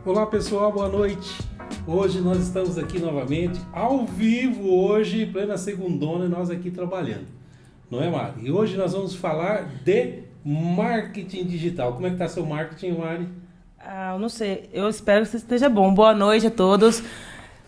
Olá pessoal, boa noite. Hoje nós estamos aqui novamente, ao vivo hoje, plena segundona, nós aqui trabalhando. Não é, Mari? E hoje nós vamos falar de marketing digital. Como é que está seu marketing, Mari? Eu não sei, eu espero que você esteja bom. Boa noite a todos.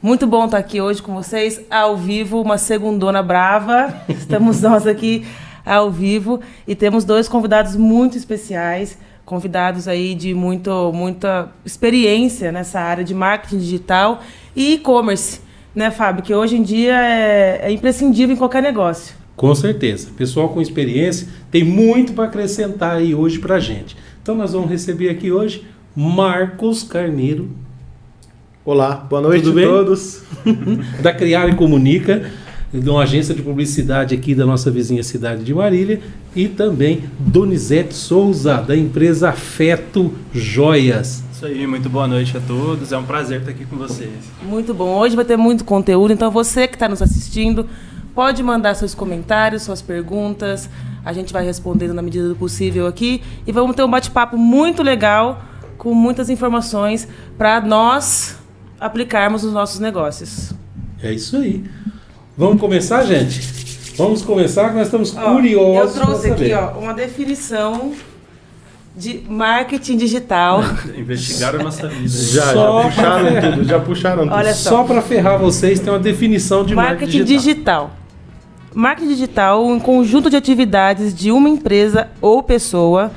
Muito bom estar aqui hoje com vocês, ao vivo, uma segundona brava. Estamos nós aqui ao vivo e temos dois convidados muito especiais, convidados aí de muita experiência nessa área de marketing digital e e-commerce, né, Fábio? Que hoje em dia é imprescindível em qualquer negócio. Com certeza. Pessoal com experiência tem muito para acrescentar aí hoje para a gente. Então nós vamos receber aqui hoje Marcos Carneiro. Olá, boa noite a todos. Da Criar e Comunica, de uma agência de publicidade aqui da nossa vizinha cidade de Marília, e também Donizete Souza, da empresa Afeto Joias. Isso aí, muito boa noite a todos, é um prazer estar aqui com vocês. Muito bom, hoje vai ter muito conteúdo, então você que está nos assistindo, pode mandar seus comentários, suas perguntas, a gente vai respondendo na medida do possível aqui, e vamos ter um bate-papo muito legal, com muitas informações, para nós aplicarmos nos nossos negócios. É isso aí. Vamos começar, gente? Vamos começar, que nós estamos curiosos. Eu trouxe aqui uma definição de marketing digital. Investigaram a nossa vida. Já puxaram tudo. Olha só para ferrar vocês, tem uma definição de marketing digital. Marketing digital, um conjunto de atividades de uma empresa ou pessoa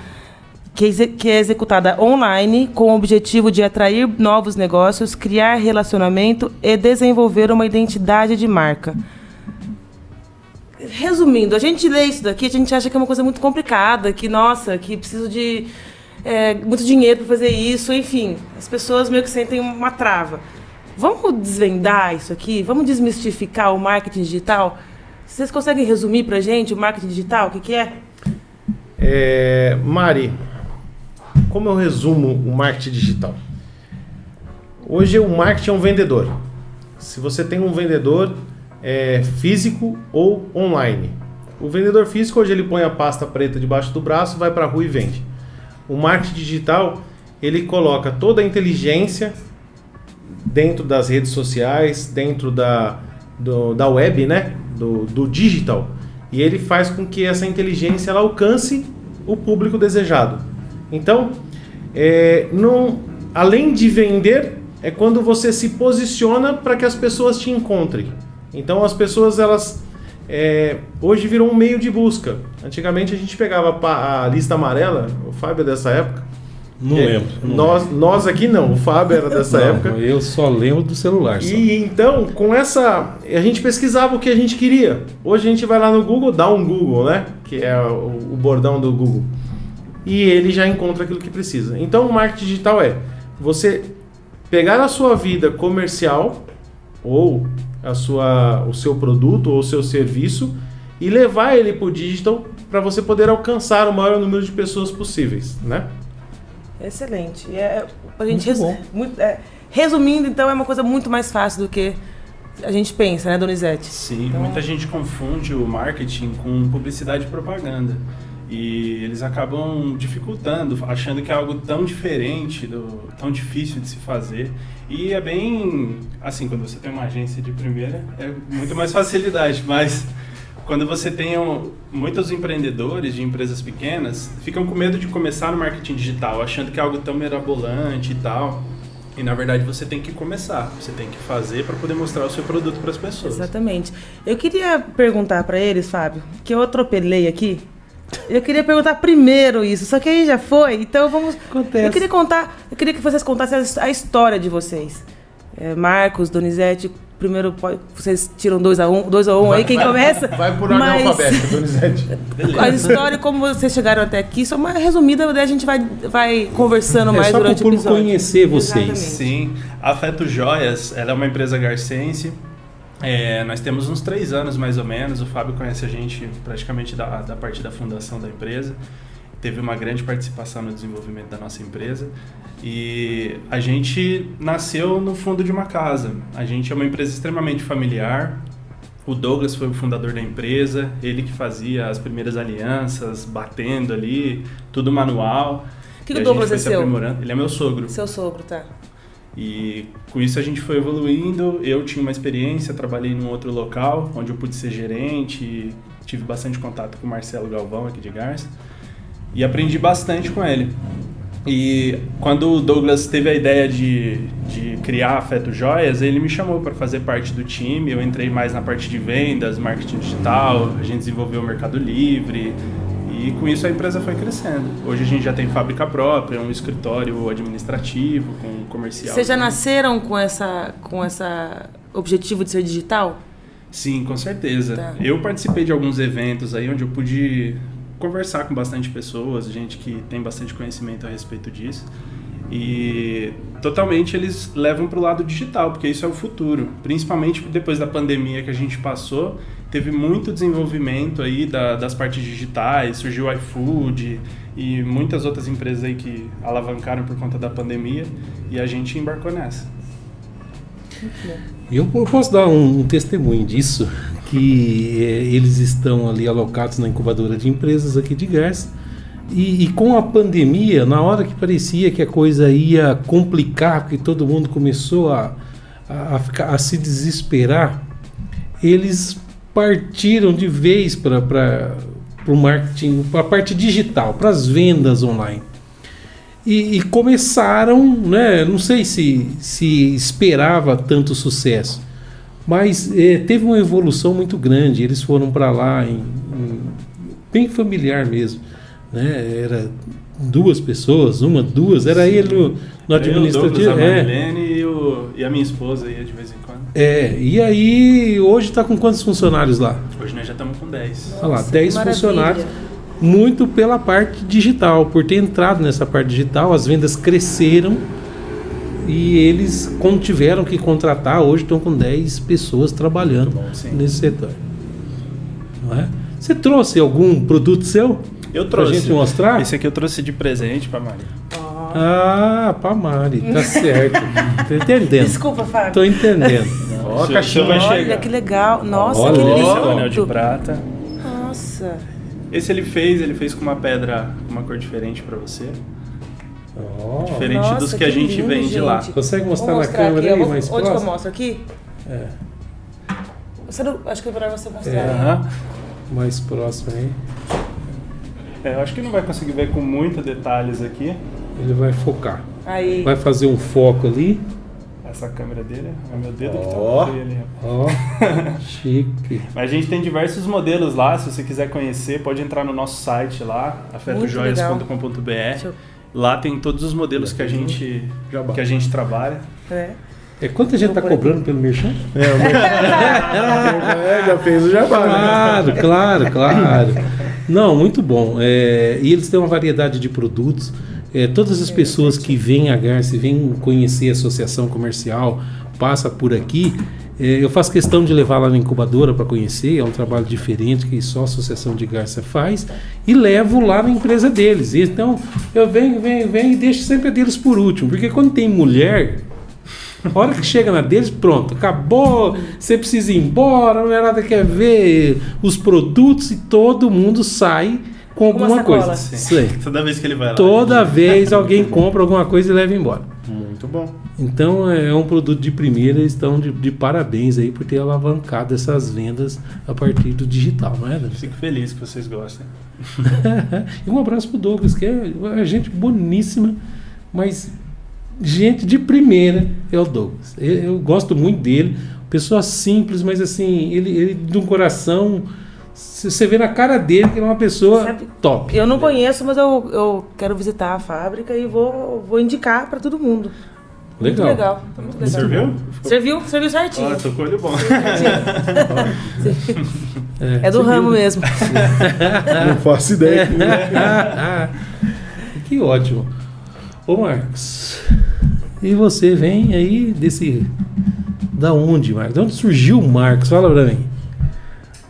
que é executada online com o objetivo de atrair novos negócios, criar relacionamento e desenvolver uma identidade de marca. Resumindo, a gente lê isso daqui, a gente acha que é uma coisa muito complicada, que, nossa, que preciso de muito dinheiro para fazer isso, enfim. As pessoas meio que sentem uma trava. Vamos desvendar isso aqui? Vamos desmistificar o marketing digital? Vocês conseguem resumir para a gente o marketing digital? O que é? Mari, como eu resumo o marketing digital? Hoje o marketing é um vendedor. Se você tem um vendedor físico ou online. O vendedor físico hoje ele põe a pasta preta debaixo do braço, vai para a rua e vende. O marketing digital ele coloca toda a inteligência dentro das redes sociais, dentro da web, né? do digital. E ele faz com que essa inteligência ela alcance o público desejado. Então, além de vender, é quando você se posiciona para que as pessoas te encontrem. Então, as pessoas, elas hoje viram um meio de busca. Antigamente, a gente pegava a lista amarela, o Fábio é dessa época. Não lembro. Nós aqui não, o Fábio era dessa época. Eu só lembro do celular. E então, com essa, a gente pesquisava o que a gente queria. Hoje a gente vai lá no Google, dá um Google, né? Que é o bordão do Google. E ele já encontra aquilo que precisa. Então o marketing digital é você pegar a sua vida comercial ou o seu produto ou o seu serviço e levar ele para o digital para você poder alcançar o maior número de pessoas possíveis, né? Excelente. A gente resumindo, então, é uma coisa muito mais fácil do que a gente pensa, né, Donizete? Sim, então, muita gente confunde o marketing com publicidade e propaganda. E eles acabam dificultando, achando que é algo tão diferente, tão difícil de se fazer. E é bem, assim, quando você tem uma agência de primeira, é muito mais facilidade, mas quando você tem muitos empreendedores de empresas pequenas, ficam com medo de começar no marketing digital, achando que é algo tão mirabolante e tal. E na verdade você tem que começar, você tem que fazer para poder mostrar o seu produto para as pessoas. Exatamente. Eu queria perguntar para eles, Fábio, que eu atropelei aqui. Eu queria perguntar primeiro isso, só que aí já foi, então vamos... Acontece. Eu queria que vocês contassem a história de vocês. Marcos, Donizete, primeiro vocês tiram 2 a 1 aí, quem começa? Vai por ordem alfabética, Donizete. A história, como vocês chegaram até aqui, só uma resumida, daí a gente vai conversando mais durante o episódio. Só para conhecer vocês. Exatamente. Sim, a Afeto Joias, ela é uma empresa garcense. Nós temos uns 3 anos mais ou menos, o Fábio conhece a gente praticamente da parte da fundação da empresa, teve uma grande participação no desenvolvimento da nossa empresa e a gente nasceu no fundo de uma casa, a gente é uma empresa extremamente familiar, o Douglas foi o fundador da empresa, ele que fazia as primeiras alianças, batendo ali, tudo manual. O que o Douglas é seu? Ele é meu sogro. Seu sogro, tá. E com isso a gente foi evoluindo. Eu tinha uma experiência, trabalhei num outro local, onde eu pude ser gerente, tive bastante contato com o Marcelo Galvão aqui de Garça e aprendi bastante com ele. E quando o Douglas teve a ideia de criar a Feto Joias, ele me chamou para fazer parte do time. Eu entrei mais na parte de vendas, marketing digital, a gente desenvolveu o Mercado Livre e com isso a empresa foi crescendo. Hoje a gente já tem fábrica própria, um escritório administrativo, com comercial. Vocês já nasceram com essa objetivo de ser digital? Sim, com certeza. Tá. Eu participei de alguns eventos aí onde eu pude conversar com bastante pessoas, gente que tem bastante conhecimento a respeito disso. E totalmente eles levam para o lado digital, porque isso é o futuro. Principalmente depois da pandemia que a gente passou, teve muito desenvolvimento aí das partes digitais, surgiu o iFood e muitas outras empresas aí que alavancaram por conta da pandemia e a gente embarcou nessa. Eu posso dar um testemunho disso, que eles estão ali alocados na incubadora de empresas aqui de Garça e com a pandemia, na hora que parecia que a coisa ia complicar, porque todo mundo começou a se desesperar, eles partiram de vez para o marketing, para a parte digital, para as vendas online. E começaram, né, não sei se esperava tanto sucesso, mas teve uma evolução muito grande. Eles foram para lá bem familiar mesmo, né? Era 2 pessoas, 1, 2, era ele no administrativo. Eu, a Marilene e a minha esposa ia de vez em quando. E aí hoje está com quantos funcionários lá? Hoje nós já estamos com 10. Olha lá, 10 funcionários. Muito pela parte digital, por ter entrado nessa parte digital, as vendas cresceram e eles, quando tiveram que contratar, hoje estão com 10 pessoas trabalhando nesse setor. Não é? Você trouxe algum produto seu? Eu trouxe. Pra gente mostrar? Esse aqui eu trouxe de presente pra Mari. Pra Mari, tá certo. Tô entendendo. Desculpa, Fábio. Tô entendendo. Ó, a caixinha vai chegar. Olha que legal. Nossa, Olha, que Esse é o lindo. anel de prata. Nossa. Esse ele fez com uma pedra, uma cor diferente pra você. Diferente Nossa, dos que a gente lindo, vende lá. gente. Consegue mostrar Vou na câmera aqui, aí, mais onde que eu próximo? mostro? Aqui? Acho que é melhor você mostrar. Aham. Mais próximo aí. Eu acho que não vai conseguir ver com muitos detalhes aqui. Ele vai focar. Aí. Vai fazer um foco ali. Essa câmera dele é meu dedo que Ó. tá feio ali. Ó, chique. Mas a gente tem diversos modelos lá, se você quiser conhecer, pode entrar no nosso site lá, afetojoias.com.br. Lá tem todos os modelos que a gente trabalha. Quanta gente tá cobrando pelo merchan? Já fez o jabá, né? Claro. Não, muito bom. E eles têm uma variedade de produtos. Todas as pessoas que vêm a Garça e vêm conhecer a associação comercial, passa por aqui, eu faço questão de levar lá na incubadora para conhecer. É um trabalho diferente que só a associação de Garça faz, e levo lá na empresa deles. Então eu venho e deixo sempre a deles por último, porque quando tem mulher, a hora que chega na deles, pronto, acabou, você precisa ir embora, a mulherada quer ver os produtos e todo mundo sai com alguma coisa. Sim. Toda vez que ele vai lá. Toda vez alguém compra alguma coisa e leva embora. Muito bom. Então é um produto de primeira, eles estão de parabéns aí por ter alavancado essas vendas a partir do digital, não é? Fico feliz que vocês gostem. E um abraço pro Douglas, que é gente boníssima, mas gente de primeira é o Douglas. Eu gosto muito dele, pessoa simples, mas assim, ele de um coração. Você vê na cara dele que ele é uma pessoa top. Eu não conheço, mas eu quero visitar a fábrica e vou indicar para todo mundo. Legal. Muito legal. Muito legal. Serviu? Serviu certinho. Tô com o olho bom. É do ramo mesmo. Não faço ideia. Que ótimo. Ô Marcos, e você vem aí da onde, Marcos? De onde surgiu o Marcos? Fala pra mim.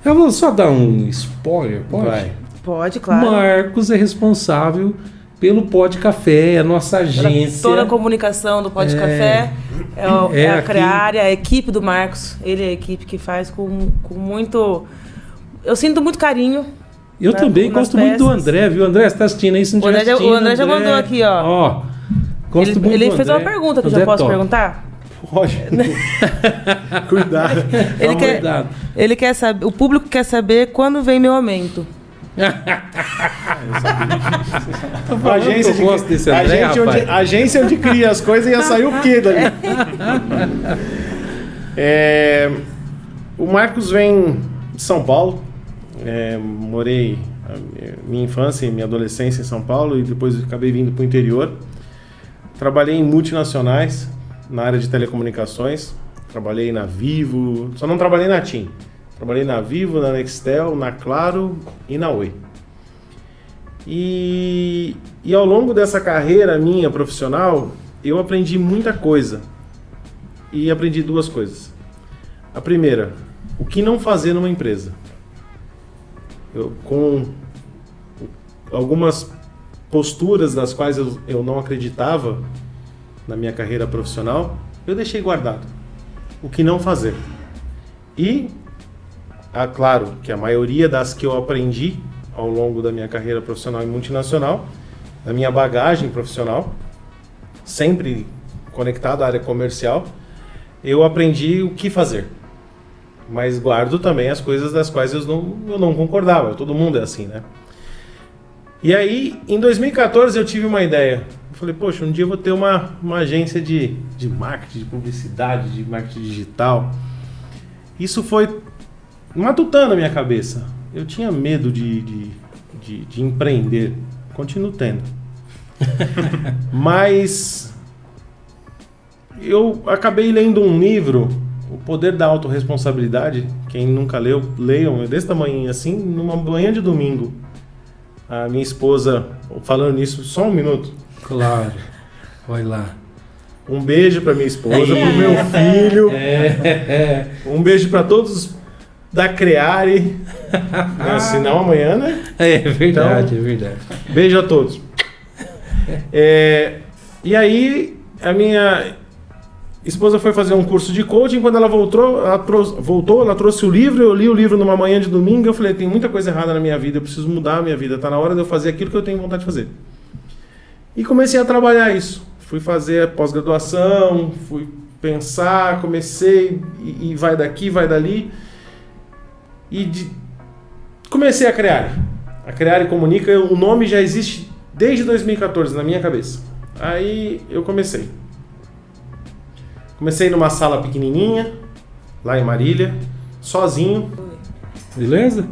Eu vou só dar um spoiler, pode? Vai. Pode, claro. Marcos é responsável pelo Pod Café, a nossa agência. Toda a comunicação do Pod Café é a Creária, a equipe do Marcos. Ele é a equipe que faz com muito... Eu sinto muito carinho. Eu também gosto muito do André, viu? André, você tá assistindo aí? Se não O André já mandou aqui, ó. Gosto muito Ele do fez André. uma pergunta que eu André já posso top. perguntar? Pode. Cuidado. Cuidado. Ele quer saber, o público quer saber quando vem meu aumento. Tô falando que eu gosto desse André, rapaz. Agência onde cria as coisas ia sair o quê dali? O Marcos vem de São Paulo. Morei minha infância e minha adolescência em São Paulo e depois acabei vindo para o interior. Trabalhei em multinacionais na área de telecomunicações. Trabalhei na Vivo, só não trabalhei na TIM. Trabalhei na Vivo, na Nextel, na Claro e na Oi. E ao longo dessa carreira minha profissional, eu aprendi muita coisa. E aprendi duas coisas. A primeira, o que não fazer numa empresa. Com algumas posturas das quais eu não acreditava na minha carreira profissional, eu deixei guardado. O que não fazer. E, claro, que a maioria das que eu aprendi ao longo da minha carreira profissional e multinacional, da minha bagagem profissional, sempre conectado à área comercial, eu aprendi o que fazer. Mas guardo também as coisas das quais eu não concordava. Todo mundo é assim, né? E aí, em 2014, eu tive uma ideia. Eu falei, poxa, um dia eu vou ter uma agência de marketing, de publicidade, de marketing digital. Isso foi matutando a minha cabeça. Eu tinha medo de empreender. Continuo tendo. Mas eu acabei lendo um livro, O Poder da Autorresponsabilidade. Quem nunca leu, leiam. É desse tamanho assim, numa manhã de domingo. A minha esposa, falando nisso, só um minuto. Claro. Vai lá. Um beijo para minha esposa, pro meu filho. Um beijo para todos da Creare. Senão amanhã, né? É verdade, Então, é verdade. Beijo a todos. E aí, a minha esposa foi fazer um curso de coaching. Quando ela voltou, ela trouxe o livro. Eu li o livro numa manhã de domingo. Eu falei, tem muita coisa errada na minha vida. Eu preciso mudar a minha vida. Tá na hora de eu fazer aquilo que eu tenho vontade de fazer. E comecei a trabalhar isso. Fui fazer a pós-graduação, fui pensar, comecei e vai daqui, vai dali. Comecei a criar. A Creare Comunica, o nome já existe desde 2014 na minha cabeça. Aí eu comecei. Comecei numa sala pequenininha, lá em Marília, sozinho. Beleza?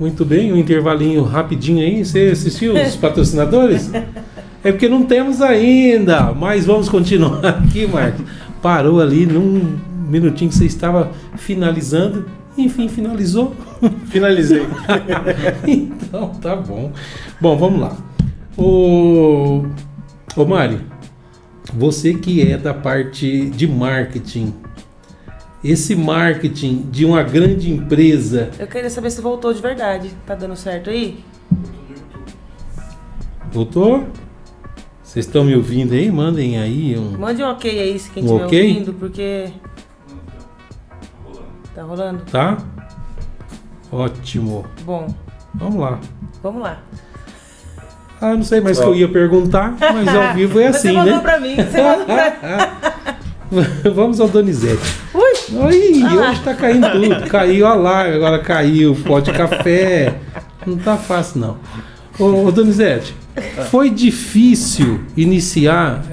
Muito bem, um intervalinho rapidinho aí. Você assistiu os patrocinadores? É porque não temos ainda, mas vamos continuar aqui, Marcos. Parou ali num minutinho que você estava finalizando. Enfim, finalizou. Finalizei. Então, tá bom. Bom, vamos lá. Ô Mari, você que é da parte de marketing, esse marketing de uma grande empresa... Eu queria saber se voltou de verdade. Tá dando certo aí? Voltou? Vocês estão me ouvindo aí? Mandem aí um... Mande um ok aí se quem Um estiver ok? ouvindo, porque... Tá rolando? Tá? Ótimo. Bom, Vamos lá. vamos lá. Ah, eu não sei mais o que eu ia perguntar, mas ao vivo é assim, Você mandou né? pra mim, você mandou pra mim. Vamos ao Donizete. Ui! Oi, hoje tá caindo tudo. Caiu a live, agora caiu o pó de café. Não tá fácil, não. Ô Donizete, foi difícil iniciar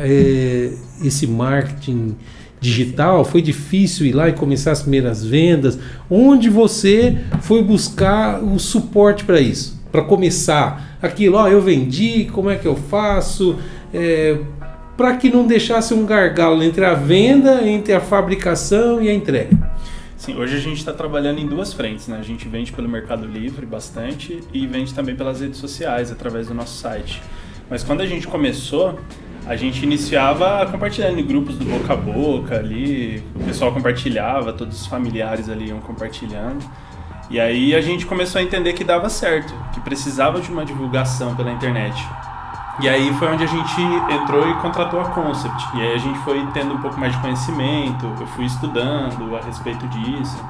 esse marketing digital? Foi difícil ir lá e começar as primeiras vendas? Onde você foi buscar o suporte para isso? Para começar aquilo, eu vendi, como é que eu faço? Para que não deixasse um gargalo entre a venda, entre a fabricação e a entrega. Sim, hoje a gente está trabalhando em duas frentes, né? A gente vende pelo Mercado Livre bastante e vende também pelas redes sociais, através do nosso site. Mas quando a gente começou, a gente iniciava compartilhando em grupos do boca a boca ali, o pessoal compartilhava, todos os familiares ali iam compartilhando. E aí a gente começou a entender que dava certo, que precisava de uma divulgação pela internet. E aí foi onde a gente entrou e contratou a Concept. E aí a gente foi tendo um pouco mais de conhecimento, eu fui estudando a respeito disso.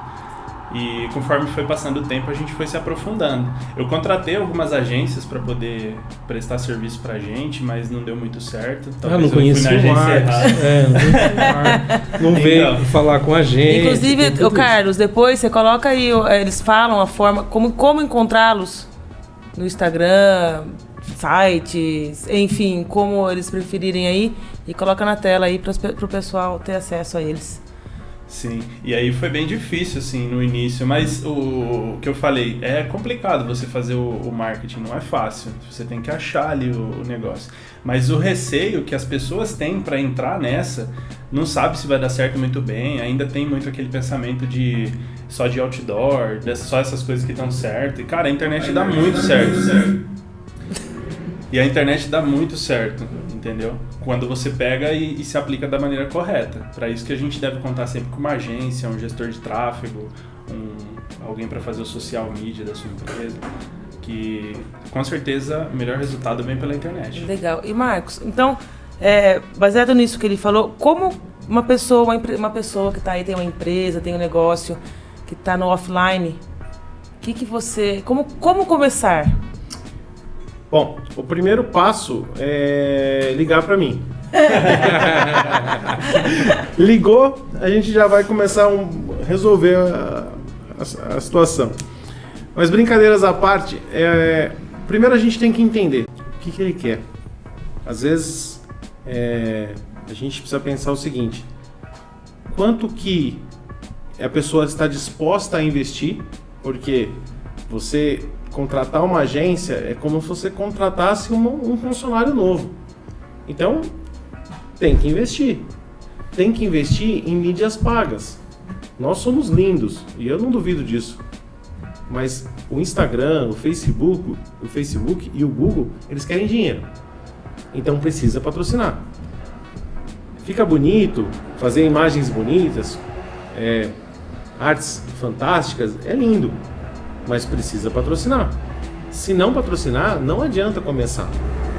E conforme foi passando o tempo, a gente foi se aprofundando. Eu contratei algumas agências para poder prestar serviço pra gente, mas não deu muito certo. Não conhecia o Marcos. Não veio falar com a gente. Inclusive, Carlos, depois você coloca aí, eles falam a forma, como encontrá-los no Instagram, sites, enfim, como eles preferirem aí, e coloca na tela aí para o pessoal ter acesso a eles. Sim, e aí foi bem difícil, assim, no início, mas o que eu falei, é complicado você fazer o marketing, não é fácil, você tem que achar ali o negócio. Mas o receio que as pessoas têm para entrar nessa, não sabe se vai dar certo muito bem, ainda tem muito aquele pensamento só de outdoor, só essas coisas que dão certo, e cara, a internet dá muito certo. E a internet dá muito certo, entendeu? Quando você pega e se aplica da maneira correta. Para isso que a gente deve contar sempre com uma agência, um gestor de tráfego, alguém para fazer o social media da sua empresa, que com certeza o melhor resultado vem pela internet. Legal. E Marcos, então, baseado nisso que ele falou, como uma pessoa que está aí, tem uma empresa, tem um negócio, que está no offline, como começar? Bom, o primeiro passo é ligar para mim. Ligou, a gente já vai começar a resolver a situação. Mas brincadeiras à parte, primeiro a gente tem que entender o que ele quer. Às vezes a gente precisa pensar o seguinte: quanto que a pessoa está disposta a investir, porque você contratar uma agência é como se você contratasse um funcionário novo. Então, tem que investir. Tem que investir em mídias pagas. Nós somos lindos, e eu não duvido disso. Mas o Instagram, o Facebook e o Google, eles querem dinheiro. Então precisa patrocinar. Fica bonito, fazer imagens bonitas, artes fantásticas, é lindo. Mas precisa patrocinar. Se não patrocinar, não adianta começar.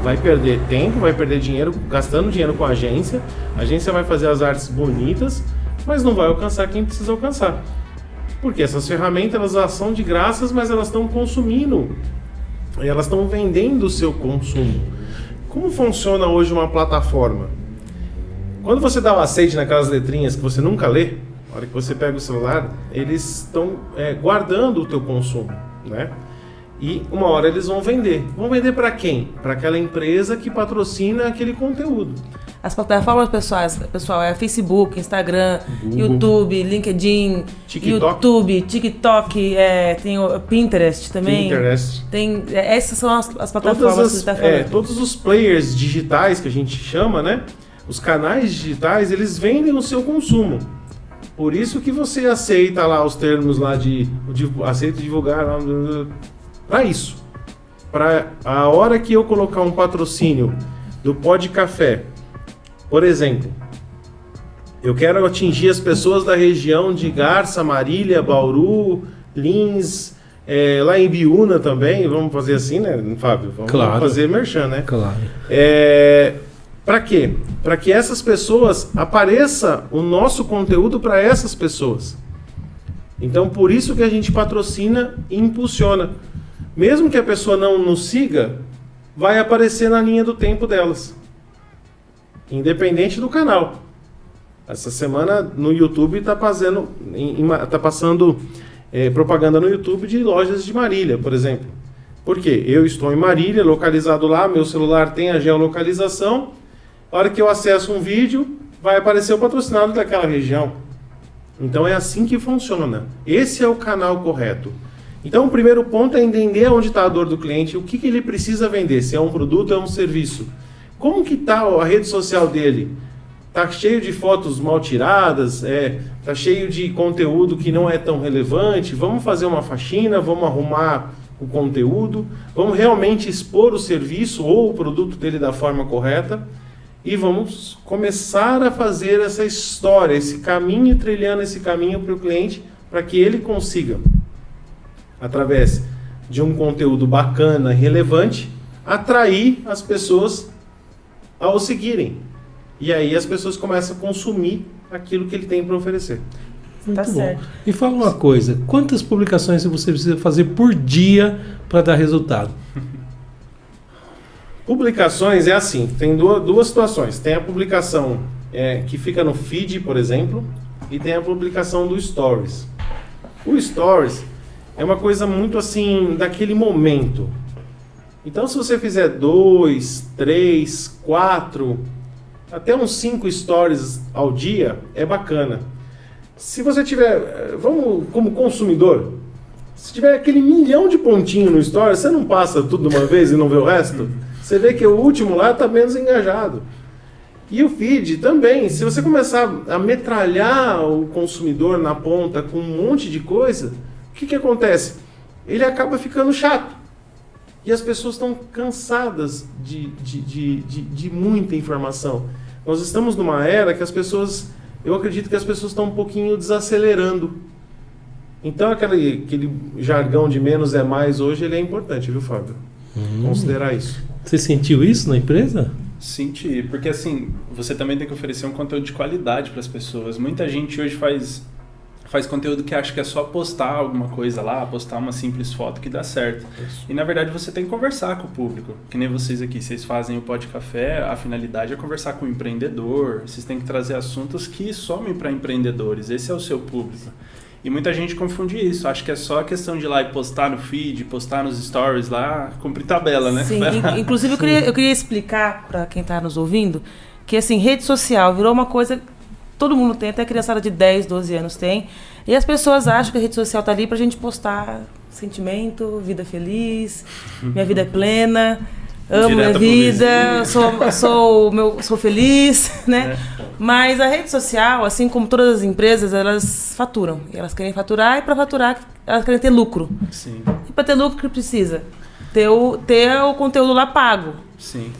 Vai perder tempo, vai perder dinheiro, gastando dinheiro com a agência vai fazer as artes bonitas, mas não vai alcançar quem precisa alcançar. Porque essas ferramentas, elas são de graças, mas elas estão consumindo, elas estão vendendo o seu consumo. Como funciona hoje uma plataforma? Quando você dá o aceite naquelas letrinhas que você nunca lê, na hora que você pega o celular, eles estão guardando o teu consumo, né? E uma hora eles vão vender. Vão vender para quem? Para aquela empresa que patrocina aquele conteúdo. As plataformas pessoal, é Facebook, Instagram, Google, YouTube, LinkedIn, TikTok. Tem o Pinterest também. Essas são as plataformas que você está falando. Todos os players digitais que a gente chama, né? Os canais digitais, eles vendem o seu consumo. Por isso que você aceita lá os termos lá aceita divulgar para isso. Para a hora que eu colocar um patrocínio do Pó de Café, por exemplo, eu quero atingir as pessoas da região de Garça, Marília, Bauru, Lins, lá em Biúna também, vamos fazer assim, né, Fábio? Vamos fazer merchan, né? Claro. Para quê? Para que essas pessoas apareça o nosso conteúdo para essas pessoas. Então, por isso que a gente patrocina e impulsiona. Mesmo que a pessoa não nos siga, vai aparecer na linha do tempo delas. Independente do canal. Essa semana no YouTube está passando propaganda no YouTube de lojas de Marília, por exemplo. Por quê? Eu estou em Marília, localizado lá, meu celular tem a geolocalização. A hora que eu acesso um vídeo, vai aparecer o patrocinado daquela região. Então é assim que funciona. Esse é o canal correto. Então o primeiro ponto é entender onde está a dor do cliente, o que ele precisa vender, se é um produto ou é um serviço. Como que está a rede social dele? Está cheio de fotos mal tiradas, está cheio de conteúdo que não é tão relevante. Vamos fazer uma faxina, vamos arrumar o conteúdo, vamos realmente expor o serviço ou o produto dele da forma correta. E vamos começar a fazer essa história, esse caminho, trilhando esse caminho para o cliente, para que ele consiga, através de um conteúdo bacana, relevante, atrair as pessoas ao seguirem. E aí as pessoas começam a consumir aquilo que ele tem para oferecer. Muito Tá bom. certo. Me fala uma coisa, quantas publicações você precisa fazer por dia para dar resultado? Publicações é assim, tem duas situações. Tem a publicação que fica no feed, por exemplo, e tem a publicação do Stories. O Stories é uma coisa muito assim, daquele momento. Então, se você fizer 2, 3, 4, até uns 5 stories ao dia, é bacana. Se você tiver, vamos como consumidor, se tiver aquele milhão de pontinhos no stories, você não passa tudo de uma vez e não vê o resto? Você vê que o último lá está menos engajado. E o feed também, se você começar a metralhar o consumidor na ponta com um monte de coisa, o que acontece? Ele acaba ficando chato. E as pessoas estão cansadas de muita informação. Nós estamos numa era que eu acredito que as pessoas estão um pouquinho desacelerando. Então aquele jargão de menos é mais hoje, ele é importante, viu, Fábio? Considerar isso. Você sentiu isso na empresa? Senti, porque assim, você também tem que oferecer um conteúdo de qualidade para as pessoas. Muita gente hoje faz conteúdo que acha que é só postar alguma coisa lá, postar uma simples foto que dá certo. Isso. E na verdade você tem que conversar com o público. Que nem vocês aqui, vocês fazem o Pod Café, a finalidade é conversar com o empreendedor, vocês têm que trazer assuntos que somem para empreendedores, esse é o seu público. E muita gente confunde isso, acha que é só a questão de ir lá e postar no feed, postar nos stories lá, cumprir tabela, né? Sim, inclusive eu queria explicar para quem está nos ouvindo que assim, rede social virou uma coisa que todo mundo tem, até a criançada de 10, 12 anos tem, e as pessoas acham que a rede social está ali para a gente postar sentimento, vida feliz, minha vida é plena, amo minha Direta vida, sou feliz, né? Mas a rede social, assim como todas as empresas, elas faturam. E elas querem faturar, e para faturar, elas querem ter lucro. Sim, E para ter lucro, o que precisa? Ter o conteúdo lá pago. sim.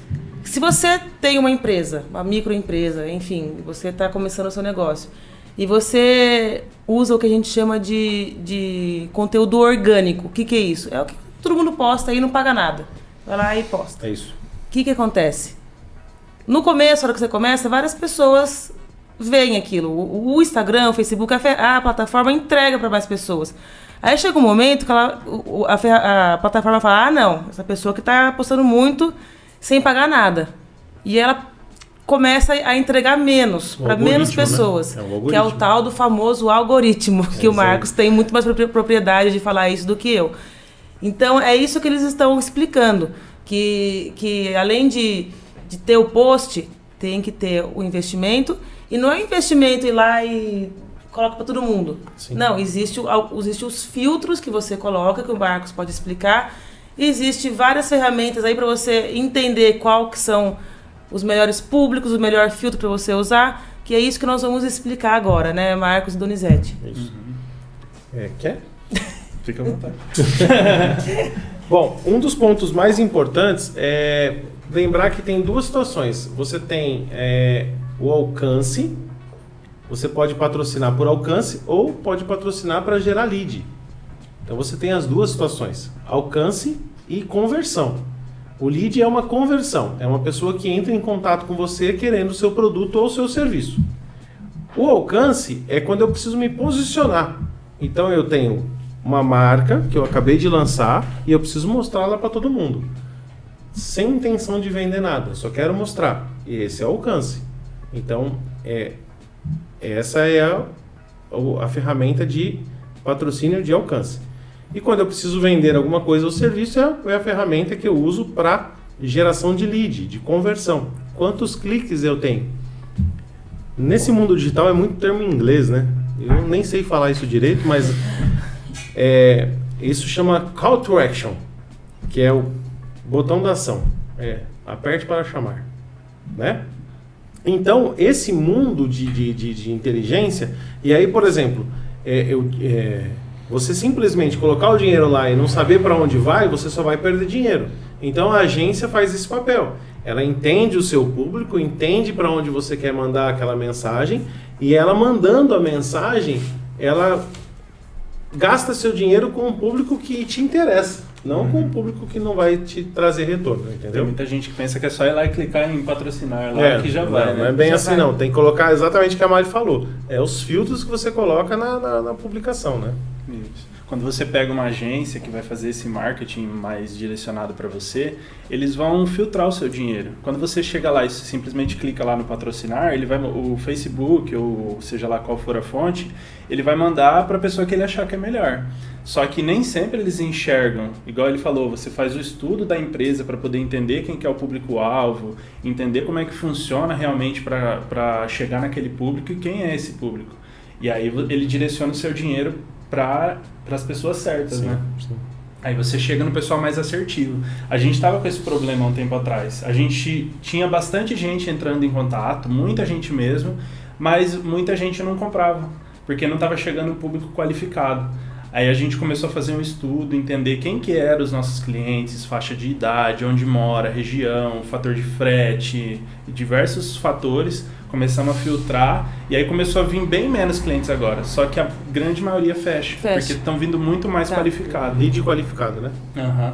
Se você tem uma empresa, uma microempresa, enfim, você está começando o seu negócio, e você usa o que a gente chama de conteúdo orgânico, o que é isso? É o que todo mundo posta e não paga nada. Vai lá e posta. É isso. O que acontece? No começo, na hora que você começa, várias pessoas veem aquilo. O Instagram, o Facebook, a plataforma entrega para mais pessoas. Aí chega um momento que a plataforma fala, não, essa pessoa que está postando muito sem pagar nada. E ela começa a entregar menos, para menos pessoas. Né? Que é o tal do famoso algoritmo, que o Marcos tem muito mais propriedade de falar isso do que eu. Então, é isso que eles estão explicando, que além de ter o post, tem que ter o investimento, e não é investimento ir lá e coloca para todo mundo. Sim. Não, existe os filtros que você coloca, que o Marcos pode explicar, existe várias ferramentas aí para você entender qual que são os melhores públicos, o melhor filtro para você usar, que é isso que nós vamos explicar agora, né, Marcos e Donizete? Isso. Quer? Fica à vontade. Bom, um dos pontos mais importantes é lembrar que tem duas situações. Você tem o alcance, você pode patrocinar por alcance ou pode patrocinar para gerar lead. Então você tem as duas situações, alcance e conversão. O lead é uma conversão, é uma pessoa que entra em contato com você querendo o seu produto ou o seu serviço. O alcance é quando eu preciso me posicionar. Então eu tenho uma marca que eu acabei de lançar e eu preciso mostrá-la para todo mundo. Sem intenção de vender nada, só quero mostrar. E esse é o alcance. Então, essa é a ferramenta de patrocínio de alcance. E quando eu preciso vender alguma coisa ou serviço, é a ferramenta que eu uso para geração de lead, de conversão. Quantos cliques eu tenho? Nesse mundo digital é muito termo em inglês, né? Eu nem sei falar isso direito, mas isso chama Call to Action, que é o botão da ação. Aperte para chamar, né? Então, esse mundo de inteligência, e aí, por exemplo, você simplesmente colocar o dinheiro lá e não saber para onde vai, você só vai perder dinheiro. Então, a agência faz esse papel. Ela entende o seu público, entende para onde você quer mandar aquela mensagem, e ela mandando a mensagem, ela gasta seu dinheiro com um público que te interessa, não com um público que não vai te trazer retorno, Tem entendeu? muita gente que pensa que é só ir lá e clicar em patrocinar lá que já vai, não, né? não é bem Já assim vai. não, tem que colocar exatamente o que a Mari falou, os filtros que você coloca na publicação, né? Isso. Quando você pega uma agência que vai fazer esse marketing mais direcionado para você, eles vão filtrar o seu dinheiro. Quando você chega lá e simplesmente clica lá no patrocinar, o Facebook, ou seja lá qual for a fonte, ele vai mandar para a pessoa que ele achar que é melhor. Só que nem sempre eles enxergam, igual ele falou, você faz o estudo da empresa para poder entender quem que é o público-alvo, entender como é que funciona realmente para chegar naquele público e quem é esse público. E aí ele direciona o seu dinheiro para as pessoas certas, né? Sim. Aí você chega no pessoal mais assertivo. A gente estava com esse problema há um tempo atrás. A gente tinha bastante gente entrando em contato, muita gente mesmo, mas muita gente não comprava, porque não estava chegando um público qualificado. Aí a gente começou a fazer um estudo, entender quem que eram os nossos clientes, faixa de idade, onde mora, região, fator de frete, diversos fatores. Começamos a filtrar e aí começou a vir bem menos clientes agora. Só que a grande maioria fecha. Porque estão vindo muito mais qualificados. Lead qualificado, né?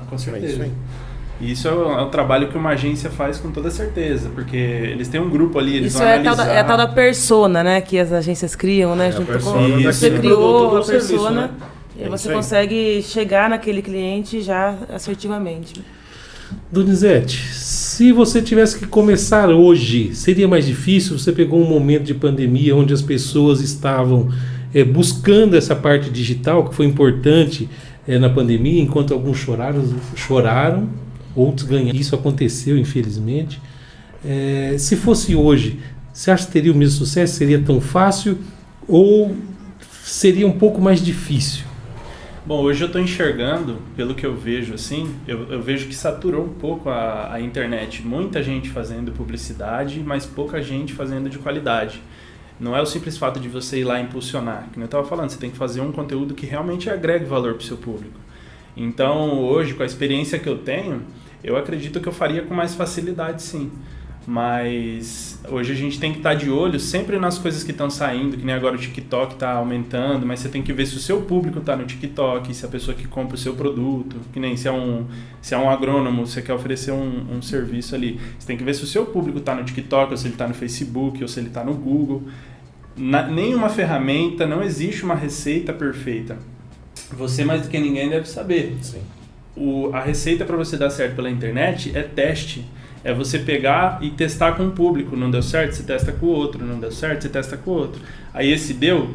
Com É certeza. isso aí. E isso é o trabalho que uma agência faz com toda certeza, porque eles têm um grupo ali, eles Isso vão é analisar. a tal da persona, né? Que as agências criam, né? É a Junto persona com... daquele Você produto criou ou a serviço, persona né? e É você isso aí. consegue chegar naquele cliente já assertivamente. Donizete, se você tivesse que começar hoje, seria mais difícil? Você pegou um momento de pandemia onde as pessoas estavam buscando essa parte digital, que foi importante na pandemia, enquanto alguns choraram, outros ganharam. Isso aconteceu, infelizmente. Se fosse hoje, você acha que teria o mesmo sucesso? Seria tão fácil ou seria um pouco mais difícil? Bom, hoje eu estou enxergando, pelo que eu vejo, assim, eu vejo que saturou um pouco a internet. Muita gente fazendo publicidade, mas pouca gente fazendo de qualidade. Não é o simples fato de você ir lá impulsionar. Como eu estava falando, você tem que fazer um conteúdo que realmente agregue valor para o seu público. Então, hoje, com a experiência que eu tenho, eu acredito que eu faria com mais facilidade, sim. Mas hoje a gente tem que estar de olho sempre nas coisas que estão saindo, que nem agora o TikTok está aumentando, mas você tem que ver se o seu público está no TikTok, se a pessoa que compra o seu produto, que nem se é um agrônomo, você quer oferecer um serviço ali, você tem que ver se o seu público está no TikTok, ou se ele está no Facebook, ou se ele está no Google. Nenhuma ferramenta, não existe uma receita perfeita. Você mais do que ninguém deve saber. Sim. A receita para você dar certo pela internet é teste. É você pegar e testar com o público. Não deu certo, você testa com o outro. Não deu certo, você testa com o outro. Aí esse deu,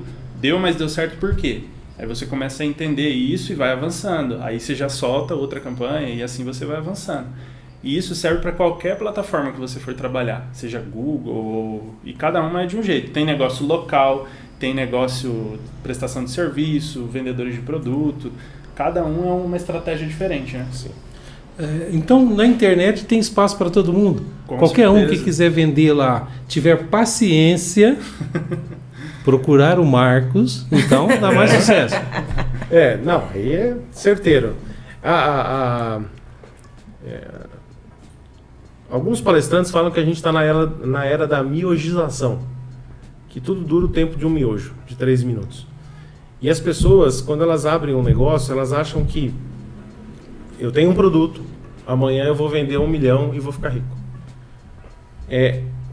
mas deu certo por quê? Aí você começa a entender isso e vai avançando. Aí você já solta outra campanha e assim você vai avançando. E isso serve para qualquer plataforma que você for trabalhar. Seja Google, e cada uma é de um jeito. Tem negócio local, tem negócio prestação de serviço, vendedores de produto. Cada um é uma estratégia diferente, né? Sim. Então, na internet tem espaço para todo mundo. Com Qualquer um certeza. que quiser vender lá, tiver paciência, procurar o Marcos, então dá mais sucesso. Não, aí é certeiro. Alguns palestrantes falam que a gente está na era da miogização, que tudo dura o tempo de um miojo, de 3 minutos. E as pessoas, quando elas abrem um negócio, elas acham que eu tenho um produto, amanhã eu vou vender 1 milhão e vou ficar rico.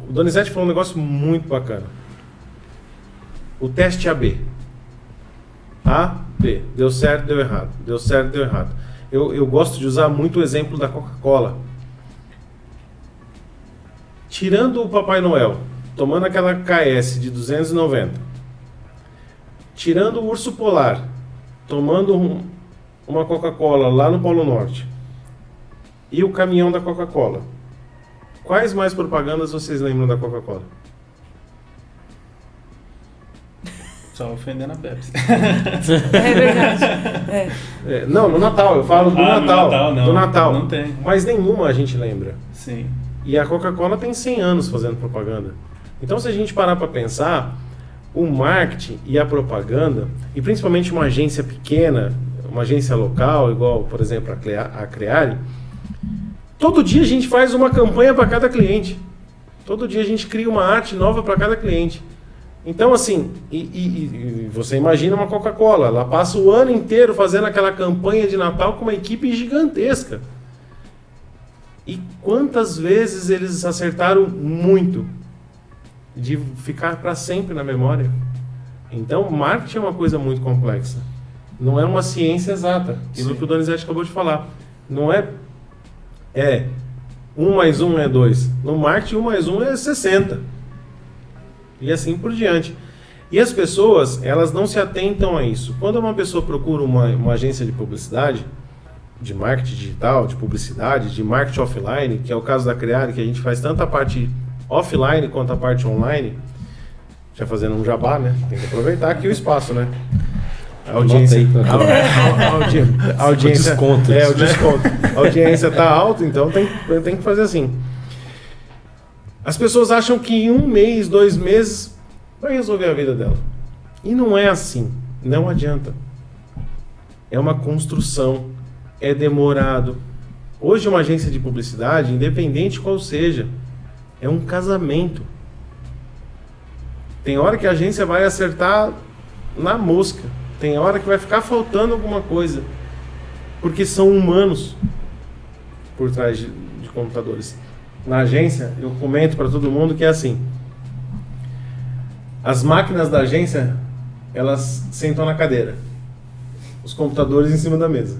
O Donizete falou um negócio muito bacana. O teste AB. A, B. Deu certo, deu errado. Deu certo, deu errado. Eu gosto de usar muito o exemplo da Coca-Cola. Tirando o Papai Noel, tomando aquela KS de 290, tirando o Urso Polar, tomando uma Coca-Cola lá no Polo Norte, e o caminhão da Coca-Cola, quais mais propagandas vocês lembram da Coca-Cola? Só ofendendo a Pepsi. É verdade. Não, no Natal, eu falo do Natal. No Natal, não. Do Natal. Não tem. Mas nenhuma a gente lembra. Sim. E a Coca-Cola tem 100 anos fazendo propaganda. Então, se a gente parar para pensar, o marketing e a propaganda, e principalmente uma agência pequena, uma agência local, igual, por exemplo, a Creare, todo dia a gente faz uma campanha para cada cliente. Todo dia a gente cria uma arte nova para cada cliente. Então, assim, e você imagina uma Coca-Cola, ela passa o ano inteiro fazendo aquela campanha de Natal com uma equipe gigantesca. E quantas vezes eles acertaram muito de ficar para sempre na memória? Então, marketing é uma coisa muito complexa. Não é uma ciência exata. Aquilo que o Donizete acabou de falar. Não é 1 mais 1 é 2. No marketing, 1 mais 1 é 60. E assim por diante. E as pessoas, elas não se atentam a isso. Quando uma pessoa procura uma agência de publicidade, de marketing digital, de publicidade, de marketing offline, que é o caso da Creare, que a gente faz tanto a parte offline quanto a parte online, já fazendo um jabá, né? Tem que aproveitar aqui o espaço, né? A audiência, a audiência, desconto, o desconto. A audiência está alta, então tem que fazer assim. As pessoas acham que em 1 mês, 2 meses vai resolver a vida dela. E não é assim. Não adianta. É uma construção. É demorado. Hoje uma agência de publicidade, independente qual seja, é um casamento. Tem hora que a agência vai acertar na mosca. Tem hora que vai ficar faltando alguma coisa. Porque são humanos por trás de computadores. Na agência, eu comento para todo mundo que é assim. As máquinas da agência, elas sentam na cadeira. Os computadores em cima da mesa.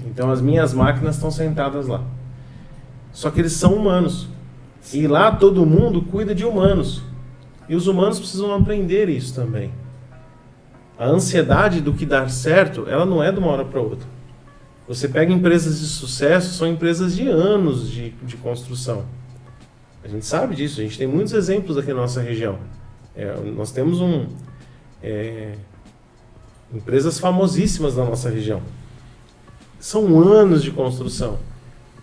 Então as minhas máquinas estão sentadas lá. Só que eles são humanos. E lá todo mundo cuida de humanos. E os humanos precisam aprender isso também. A ansiedade do que dar certo, ela não é de uma hora para outra. Você pega empresas de sucesso, são empresas de anos de construção. A gente sabe disso, a gente tem muitos exemplos aqui na nossa região. Nós temos empresas famosíssimas na nossa região. São anos de construção.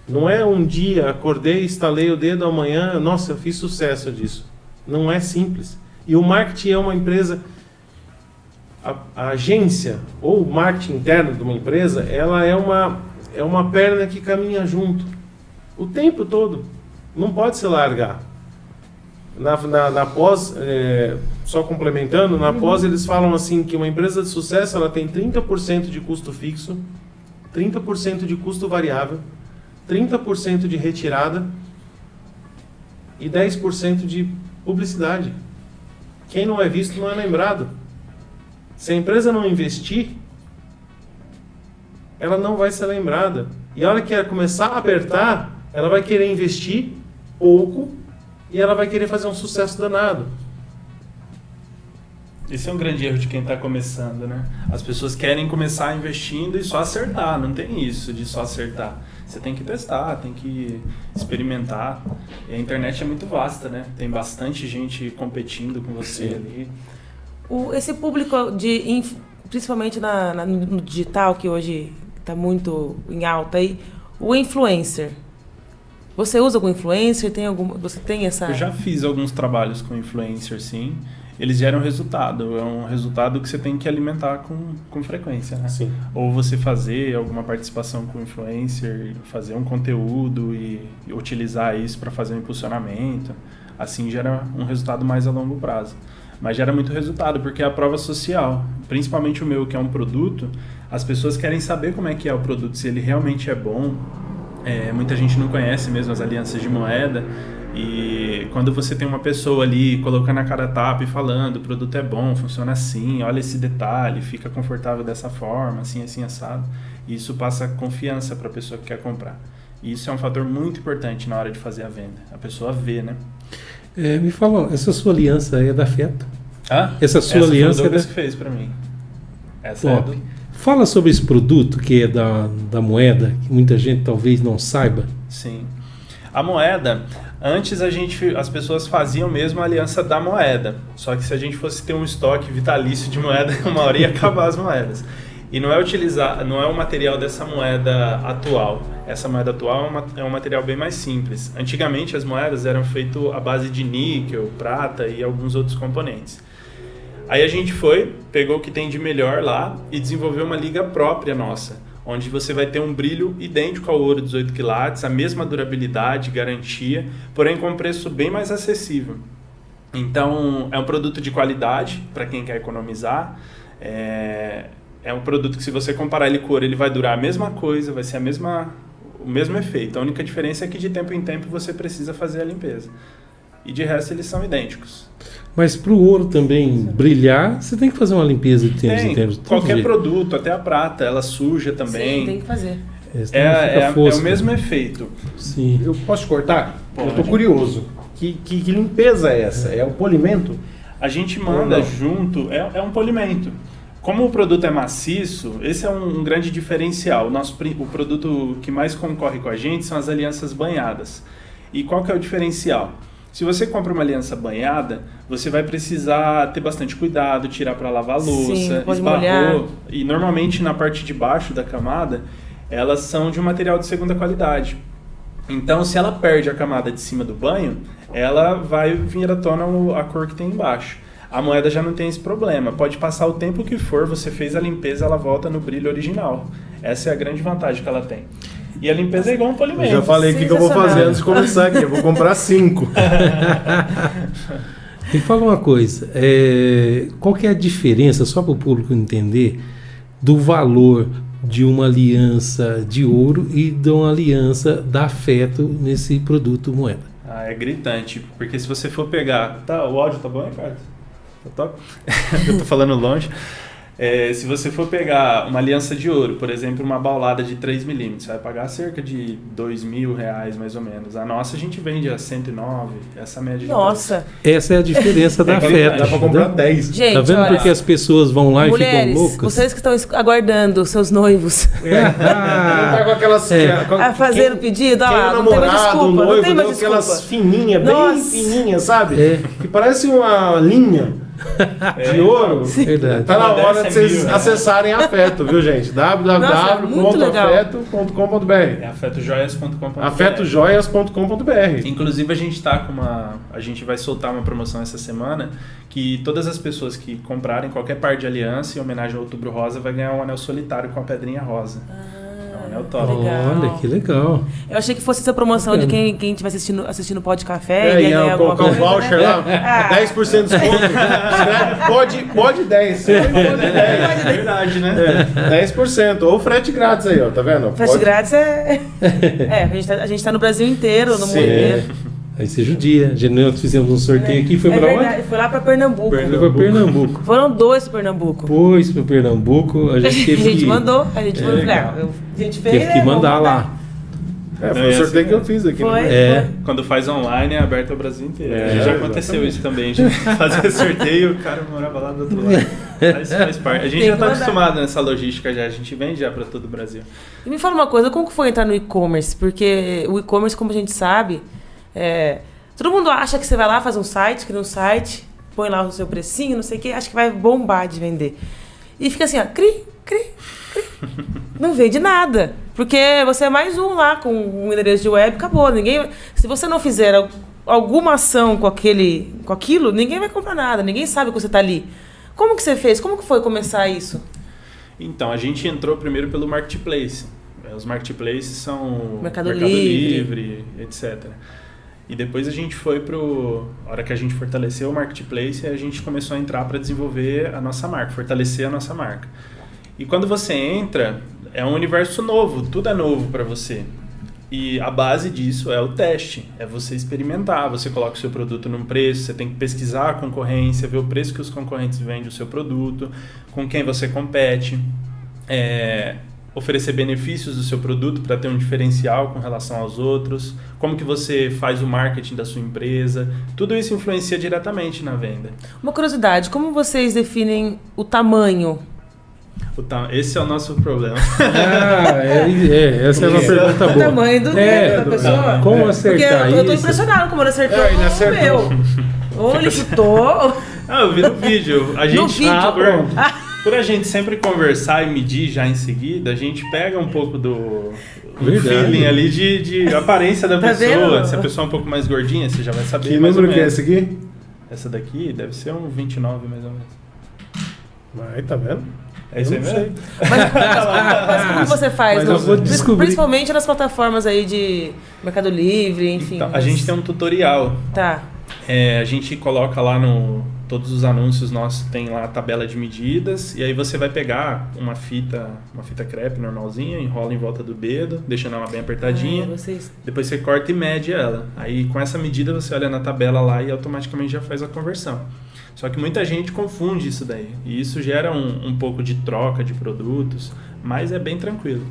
Não é um dia, acordei, estalei o dedo, amanhã, nossa, eu fiz sucesso disso. Não é simples. E o marketing é uma empresa... A agência ou o marketing interno de uma empresa, ela é uma perna que caminha junto o tempo todo. Não pode se largar. Na pós, só complementando, na pós eles falam assim que uma empresa de sucesso ela tem 30% de custo fixo, 30% de custo variável, 30% de retirada e 10% de publicidade. Quem não é visto não é lembrado. Se a empresa não investir, ela não vai ser lembrada. E a hora que ela começar a apertar, ela vai querer investir pouco e ela vai querer fazer um sucesso danado. Esse é um grande erro de quem está começando, né? As pessoas querem começar investindo e só acertar. Não tem isso de só acertar. Você tem que testar, tem que experimentar. E a internet é muito vasta, né? Tem bastante gente competindo com você. Sim. Ali. Esse público, principalmente no digital, que hoje está muito em alta, aí, o influencer. Você usa algum influencer? Você tem essa... Eu já fiz alguns trabalhos com influencer, sim. Eles geram resultado. É um resultado que você tem que alimentar com frequência, né? Sim. Ou você fazer alguma participação com influencer, fazer um conteúdo e utilizar isso para fazer um impulsionamento. Assim gera um resultado mais a longo prazo. Mas gera muito resultado, porque é a prova social. Principalmente o meu, que é um produto, as pessoas querem saber como é que é o produto, se ele realmente é bom. Muita gente não conhece mesmo as alianças de moeda. E quando você tem uma pessoa ali colocando a cara a tapa e falando, o produto é bom, funciona assim, olha esse detalhe, fica confortável dessa forma, assim, assim, assado. Isso passa confiança para a pessoa que quer comprar. E isso é um fator muito importante na hora de fazer a venda. A pessoa vê, né? Me fala, essa sua aliança é da Feta? Essa sua aliança aliança foi o Douglas que fez para mim. Essa top. Fala sobre esse produto que é da moeda, que muita gente talvez não saiba. Sim. A moeda, antes as pessoas faziam mesmo a aliança da moeda. Só que se a gente fosse ter um estoque vitalício de moeda, uma hora ia acabar as moedas. E não é o material dessa moeda atual. Essa moeda atual é um material bem mais simples. Antigamente as moedas eram feitas à base de níquel, prata e alguns outros componentes. Aí a gente pegou o que tem de melhor lá e desenvolveu uma liga própria nossa, onde você vai ter um brilho idêntico ao ouro 18 quilates, a mesma durabilidade, garantia, porém com um preço bem mais acessível. Então, é um produto de qualidade para quem quer economizar. É um produto que, se você comparar ele com ouro, ele vai durar a mesma coisa, vai ser o mesmo efeito. A única diferença é que de tempo em tempo você precisa fazer a limpeza. E de resto eles são idênticos. Mas para o ouro também brilhar, você tem que fazer uma limpeza de tempos em tempos. Qualquer produto, até a prata, ela suja também. Sim, tem que fazer. É o mesmo efeito. Sim. Eu posso te cortar? Pode. Eu tô curioso. Que limpeza é essa? É o polimento? A gente manda junto, é um polimento. Como o produto é maciço, esse é um grande diferencial. O produto que mais concorre com a gente são as alianças banhadas. E qual que é o diferencial? Se você compra uma aliança banhada, você vai precisar ter bastante cuidado, tirar para lavar a louça, Sim, pode esbarrou. molhar. E normalmente na parte de baixo da camada, elas são de um material de segunda qualidade. Então, se ela perde a camada de cima do banho, ela vai vir à tona a cor que tem embaixo. A moeda já não tem esse problema. Pode passar o tempo que for, você fez a limpeza, ela volta no brilho original. Essa é a grande vantagem que ela tem. E a limpeza é igual um polimento. Eu já falei o que eu vou fazer antes de começar aqui. Eu vou comprar 5. Me fala uma coisa, qual que é a diferença, só para o público entender, do valor de uma aliança de ouro e de uma aliança da Afeto nesse produto moeda? É gritante, porque se você for pegar... o áudio tá bom, Ricardo? Tá top? Eu tô falando longe. Se você for pegar uma aliança de ouro, por exemplo, uma baulada de 3 milímetros, você vai pagar cerca de R$2.000, mais ou menos. A nossa a gente vende a 109, essa média de Nossa. Essa é a diferença da Afeto. Dá pra comprar 10. Gente, Tá vendo olha, porque as pessoas vão lá mulheres, e ficam loucas? vocês que estão aguardando seus noivos Tá com aquelas... a fazer o pedido, Quem é não tem mais namorado, desculpa, o não noivo, tem mais deu aquelas desculpa. fininhas, bem Nossa. fininhas, sabe? Que parece uma linha de ouro. Verdade. Tá na hora de vocês 10 mil, né? acessarem a Afeto, viu, gente? muito www.afeto.com.br É afetojoias.com.br. afetojoias.com.br. Inclusive, a gente vai soltar uma promoção essa semana que todas as pessoas que comprarem qualquer par de aliança em homenagem ao Outubro Rosa vai ganhar um anel solitário com a pedrinha rosa. É um anel top. legal. Olha, que legal. Eu achei que fosse essa promoção de quem estiver assistindo o Pó de Café E ia ganhar alguma colocar um coisa, voucher né? lá, 10% de desconto. Escreve, pode 10. Sempre pode 10. É verdade, né? 10%. Ou frete grátis aí, ó, tá vendo? Frete grátis a gente tá no Brasil inteiro, no mundo Sim. inteiro. Aí você judia. Nós fizemos um sorteio aqui, foi É pra verdade, onde? foi lá pra Pernambuco. Foi pra Pernambuco. Foram 2 para Pernambuco. Depois para Pernambuco, a gente teve que... mandou, a gente falou, legal. a gente fez, Teve que mandar lá. Foi o sorteio que eu fiz aqui. Foi. Né? Quando faz online é aberto ao Brasil inteiro. É, Já aconteceu isso também. De fazer sorteio, o cara morava lá do outro lado. Mas faz parte. A gente Tem já que tá mandar. acostumado nessa logística já. A gente vende já para todo o Brasil. E me fala uma coisa, como que foi entrar no e-commerce? Porque o e-commerce, como a gente sabe, todo mundo acha que você vai lá, faz um site, cria um site, põe lá o seu precinho, não sei o quê, acha que vai bombar de vender. E fica assim, ó, cri. Não vende nada. Porque você é mais um lá com um endereço de web, acabou. Se você não fizer alguma ação com aquilo, ninguém vai comprar nada, ninguém sabe que você tá ali. Como que você fez? Como que foi começar isso? Então, a gente entrou primeiro pelo Marketplace. Os Marketplaces são Mercado Livre. Livre, etc. E depois a gente foi a hora que a gente fortaleceu o Marketplace, a gente começou a entrar para desenvolver a nossa marca, fortalecer a nossa marca. E quando você entra, é um universo novo, tudo é novo para você. E a base disso é o teste, é você experimentar, você coloca o seu produto num preço, você tem que pesquisar a concorrência, ver o preço que os concorrentes vendem o seu produto, com quem você compete, oferecer benefícios do seu produto para ter um diferencial com relação aos outros, como que você faz o marketing da sua empresa, tudo isso influencia diretamente na venda. Uma curiosidade, como vocês definem o tamanho? Esse é o nosso problema. Essa é uma pergunta O boa. tamanho do da pessoa? Como acertar Porque eu tô isso? impressionado como ele acertou Ele acertou. o meu. Ou ele chutou. Eu vi no vídeo. A gente, No vídeo? Pronto. por a gente sempre conversar e medir já em seguida, a gente pega um pouco do Verdade. feeling ali de aparência da Tá pessoa. vendo? Se a pessoa é um pouco mais gordinha, você já vai saber Que mais ou número que é menos. esse aqui? Essa daqui deve ser um 29 mais ou menos. Aí, tá vendo? É isso aí Eu não mesmo? Mas como você faz? Mas eu vou descobrir. Principalmente nas plataformas aí de Mercado Livre, enfim. Então, a gente tem um tutorial. Tá. A gente coloca lá todos os anúncios nossos, tem lá a tabela de medidas, e aí você vai pegar uma fita crepe normalzinha, enrola em volta do dedo, deixando ela bem apertadinha, depois você corta e mede ela. Aí com essa medida você olha na tabela lá e automaticamente já faz a conversão. Só que muita gente confunde isso daí, e isso gera um pouco de troca de produtos, mas é bem tranquilo.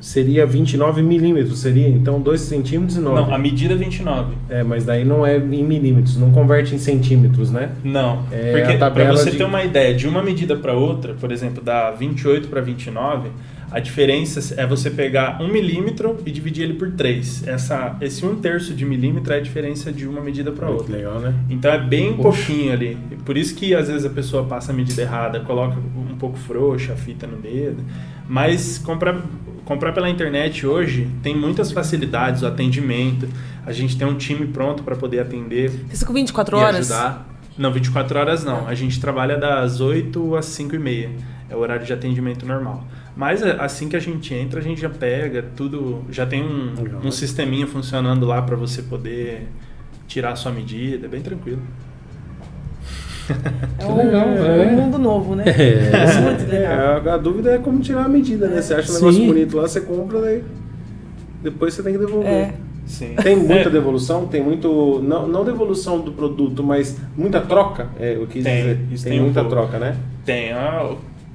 Seria 29 milímetros, seria então 2 centímetros e 9. Não, a medida é 29. Mas daí não é em milímetros, não converte em centímetros, né? Não, porque para você ter uma ideia, de uma medida para outra, por exemplo, da 28 para 29, a diferença é você pegar 1 milímetro e dividir ele por 3. Esse 1/3 de milímetro é a diferença de uma medida para outra. Legal, né? Então é bem pouquinho ali. Por isso que às vezes a pessoa passa a medida errada, coloca um pouco frouxa a fita no dedo. Mas comprar pela internet hoje tem muitas facilidades, o atendimento. A gente tem um time pronto para poder atender. Vocês ficam 24 horas? Ajudar. Não, 24 horas não. A gente trabalha das 8 às 5h30. É o horário de atendimento normal. Mas assim que a gente entra, a gente já pega tudo. Já tem um sisteminha funcionando lá para você poder tirar a sua medida. É bem tranquilo. É um mundo novo, né? Muito legal. A dúvida é como tirar a medida, né? Você acha um negócio bonito lá, você compra, daí depois você tem que devolver. Sim. Tem muita devolução? Tem muito... Não devolução do produto, mas muita troca? Eu quis dizer. Tem muita troca, né? Tem.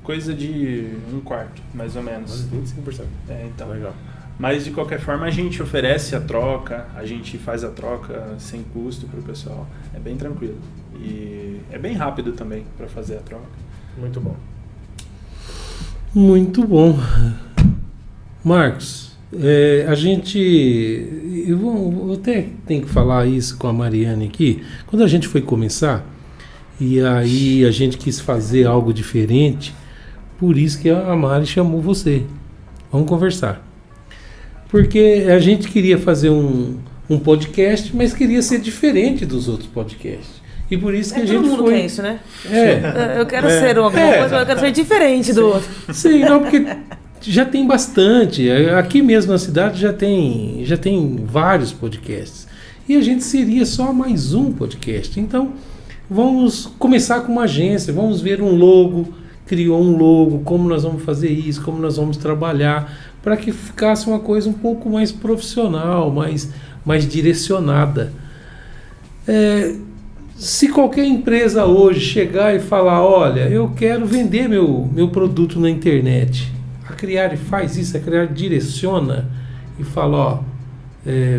Coisa de 1/4, mais ou menos. 25%. Então. Legal. Mas de qualquer forma a gente oferece a troca, a gente faz a troca sem custo para o pessoal. É bem tranquilo. E é bem rápido também para fazer a troca. Muito bom. Muito bom. Marcos, a gente... Eu até tenho que falar isso com a Mariane aqui. Quando a gente foi começar, e aí a gente quis fazer algo diferente, por isso que a Mari chamou você. Vamos conversar. Porque a gente queria fazer um podcast, mas queria ser diferente dos outros podcasts. E por isso que a gente todo mundo foi... quer isso, né? É. Eu quero ser alguma coisa, mas eu quero ser diferente do outro. Sim, não, porque já tem bastante. Aqui mesmo na cidade já tem vários podcasts. E a gente seria só mais um podcast. Então, vamos começar com uma agência, vamos ver um logo, criou um logo, como nós vamos fazer isso, como nós vamos trabalhar, para que ficasse uma coisa um pouco mais profissional, mais direcionada. Se qualquer empresa hoje chegar e falar, olha, eu quero vender meu produto na internet, a Criare faz isso, a Criare direciona e fala,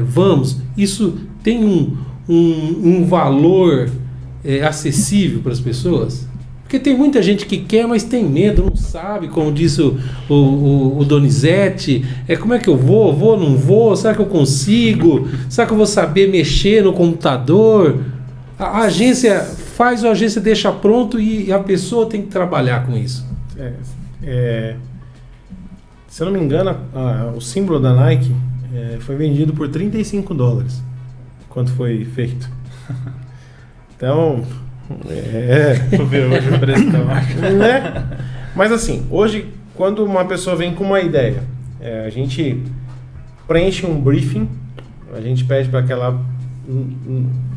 vamos, isso tem um valor acessível para as pessoas? Porque tem muita gente que quer, mas tem medo, não sabe, como disse o Donizete, como é que eu vou, não vou, será que eu consigo, será que eu vou saber mexer no computador? A agência faz, a agência deixa pronto e a pessoa tem que trabalhar com isso. Se eu não me engano, o símbolo da Nike foi vendido por $35 quando foi feito. Então, Vou ver hoje o preço da marca. Né? Mas assim, hoje, quando uma pessoa vem com uma ideia, a gente preenche um briefing, a gente pede para que ela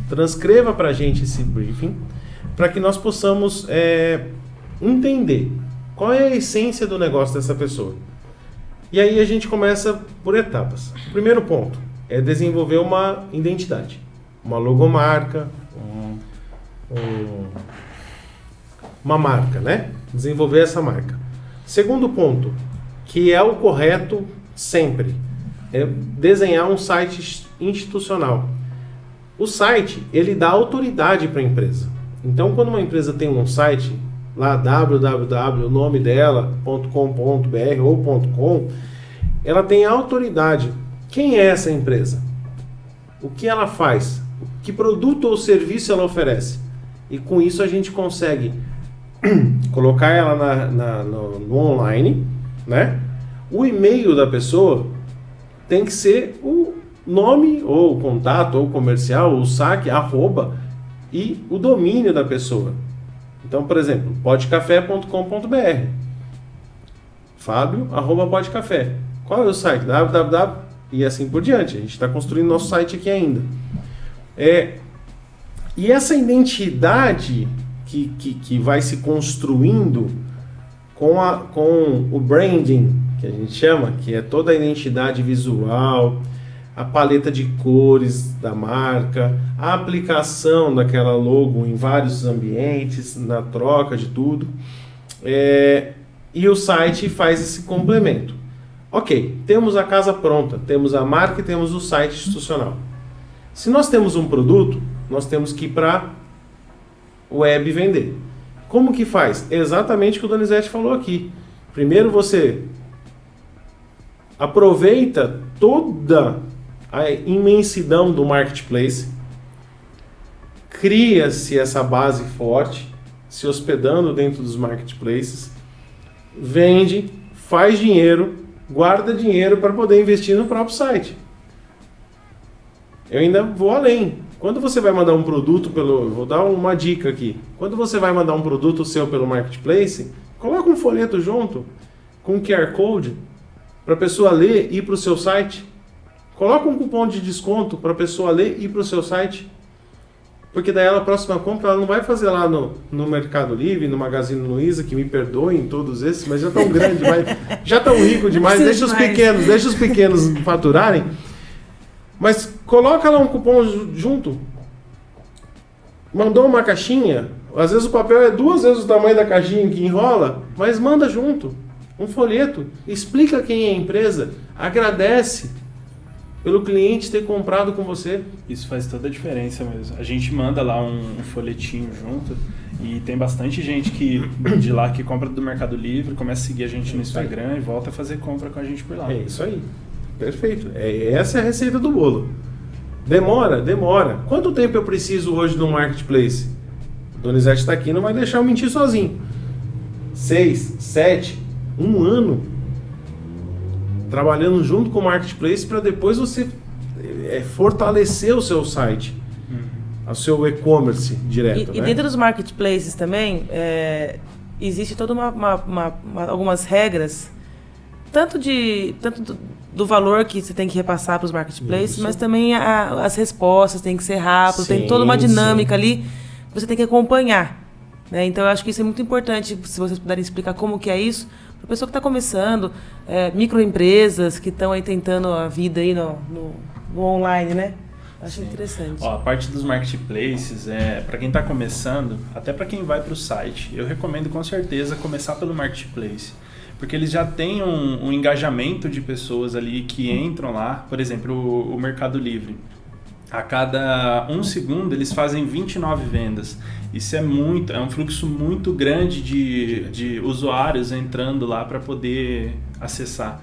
transcreva para a gente esse briefing, para que nós possamos entender qual é a essência do negócio dessa pessoa. E aí a gente começa por etapas. O primeiro ponto é desenvolver uma identidade, uma logomarca, uma marca, né? Desenvolver essa marca. Segundo ponto, que é o correto sempre, é desenhar um site institucional. O site, ele dá autoridade para a empresa. Então, quando uma empresa tem um site, lá www, o nome dela, .com.br ou .com, ela tem autoridade. Quem é essa empresa? O que ela faz? Que produto ou serviço ela oferece? E com isso a gente consegue colocar ela no online, né? O e-mail da pessoa tem que ser o nome, ou contato, ou comercial, ou saque, arroba, e o domínio da pessoa. Então, por exemplo, podcafé.com.br, Fábio@podcafé. Qual é o site? www, e assim por diante. A gente está construindo nosso site aqui ainda. E essa identidade que vai se construindo com o branding, que a gente chama, que é toda a identidade visual, a paleta de cores da marca, a aplicação daquela logo em vários ambientes, na troca de tudo, e o site faz esse complemento. Ok, temos a casa pronta, temos a marca e temos o site institucional. Se nós temos um produto, nós temos que ir para web vender. Como que faz? Exatamente o que o Donizete falou aqui. Primeiro você aproveita toda a imensidão do marketplace, cria-se essa base forte, se hospedando dentro dos marketplaces, vende, faz dinheiro, guarda dinheiro para poder investir no próprio site. Eu ainda vou além. Quando você vai mandar um produto vou dar uma dica aqui. Quando você vai mandar um produto seu pelo marketplace, coloca um folheto junto com um QR Code para a pessoa ler e ir para o seu site. Coloca um cupom de desconto para a pessoa ler e ir para o seu site. Porque daí a próxima compra ela não vai fazer lá no Mercado Livre, no Magazine Luiza, que me perdoem todos esses, mas já tão grande, já tão rico demais, deixa os pequenos faturarem. Mas coloca lá um cupom junto. Mandou uma caixinha, às vezes o papel é 2 vezes o tamanho da caixinha que enrola, mas manda junto um folheto, explica quem é a empresa, agradece pelo cliente ter comprado com você. Isso faz toda a diferença mesmo. A gente manda lá um folhetinho junto e tem bastante gente de lá que compra do Mercado Livre, começa a seguir a gente no Instagram e volta a fazer compra com a gente por lá. É isso aí. Perfeito. Essa é a receita do bolo. Demora. Quanto tempo eu preciso hoje no marketplace? O Donizete está aqui, não vai deixar eu mentir sozinho. 6, 7, 1 ano trabalhando junto com o marketplace para depois você fortalecer o seu site, o seu e-commerce direto. E dentro dos marketplaces também existe toda algumas regras, tanto do valor que você tem que repassar para os marketplaces, mas também as respostas tem que ser rápido, tem toda uma dinâmica ali que você tem que acompanhar. Né? Então eu acho que isso é muito importante, se vocês puderem explicar como que é isso, para a pessoa que está começando, microempresas que estão aí tentando a vida aí no online, né? Acho interessante. A parte dos marketplaces, para quem está começando, até para quem vai para o site, eu recomendo com certeza começar pelo marketplace. Porque eles já têm um engajamento de pessoas ali que entram lá. Por exemplo, o Mercado Livre. A cada 1 segundo eles fazem 29 vendas. Isso é um fluxo muito grande de usuários entrando lá para poder acessar.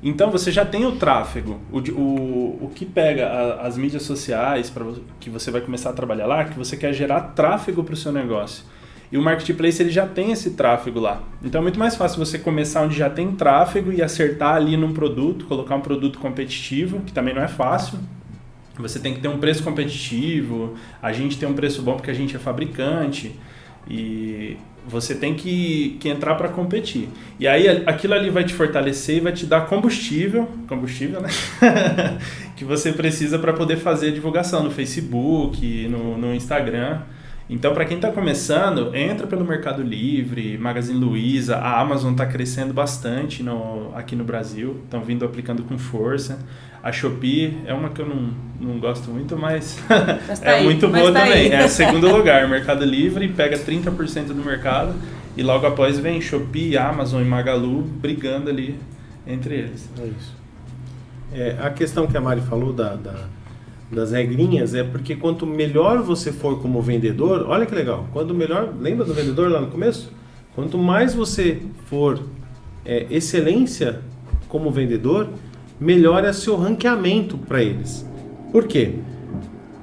Então você já tem o tráfego. O que pega as mídias sociais que você vai começar a trabalhar lá, que você quer gerar tráfego para o seu negócio. E o marketplace ele já tem esse tráfego lá. Então é muito mais fácil você começar onde já tem tráfego e acertar ali num produto, colocar um produto competitivo, que também não é fácil. Você tem que ter um preço competitivo, a gente tem um preço bom porque a gente é fabricante e você tem que entrar para competir. E aí aquilo ali vai te fortalecer e vai te dar combustível, né? que você precisa para poder fazer a divulgação no Facebook, no Instagram. Então, para quem está começando, entra pelo Mercado Livre, Magazine Luiza, a Amazon está crescendo bastante aqui no Brasil, estão vindo aplicando com força. A Shopee é uma que eu não gosto muito, mas é muito boa também. É o segundo lugar, Mercado Livre pega 30% do mercado e logo após vem Shopee, Amazon e Magalu brigando ali entre eles. É isso. A questão que a Mari falou das regrinhas é porque quanto melhor você for como vendedor, olha que legal, lembra do vendedor lá no começo? Quanto mais você for excelência como vendedor, melhor é seu ranqueamento para eles. Por quê?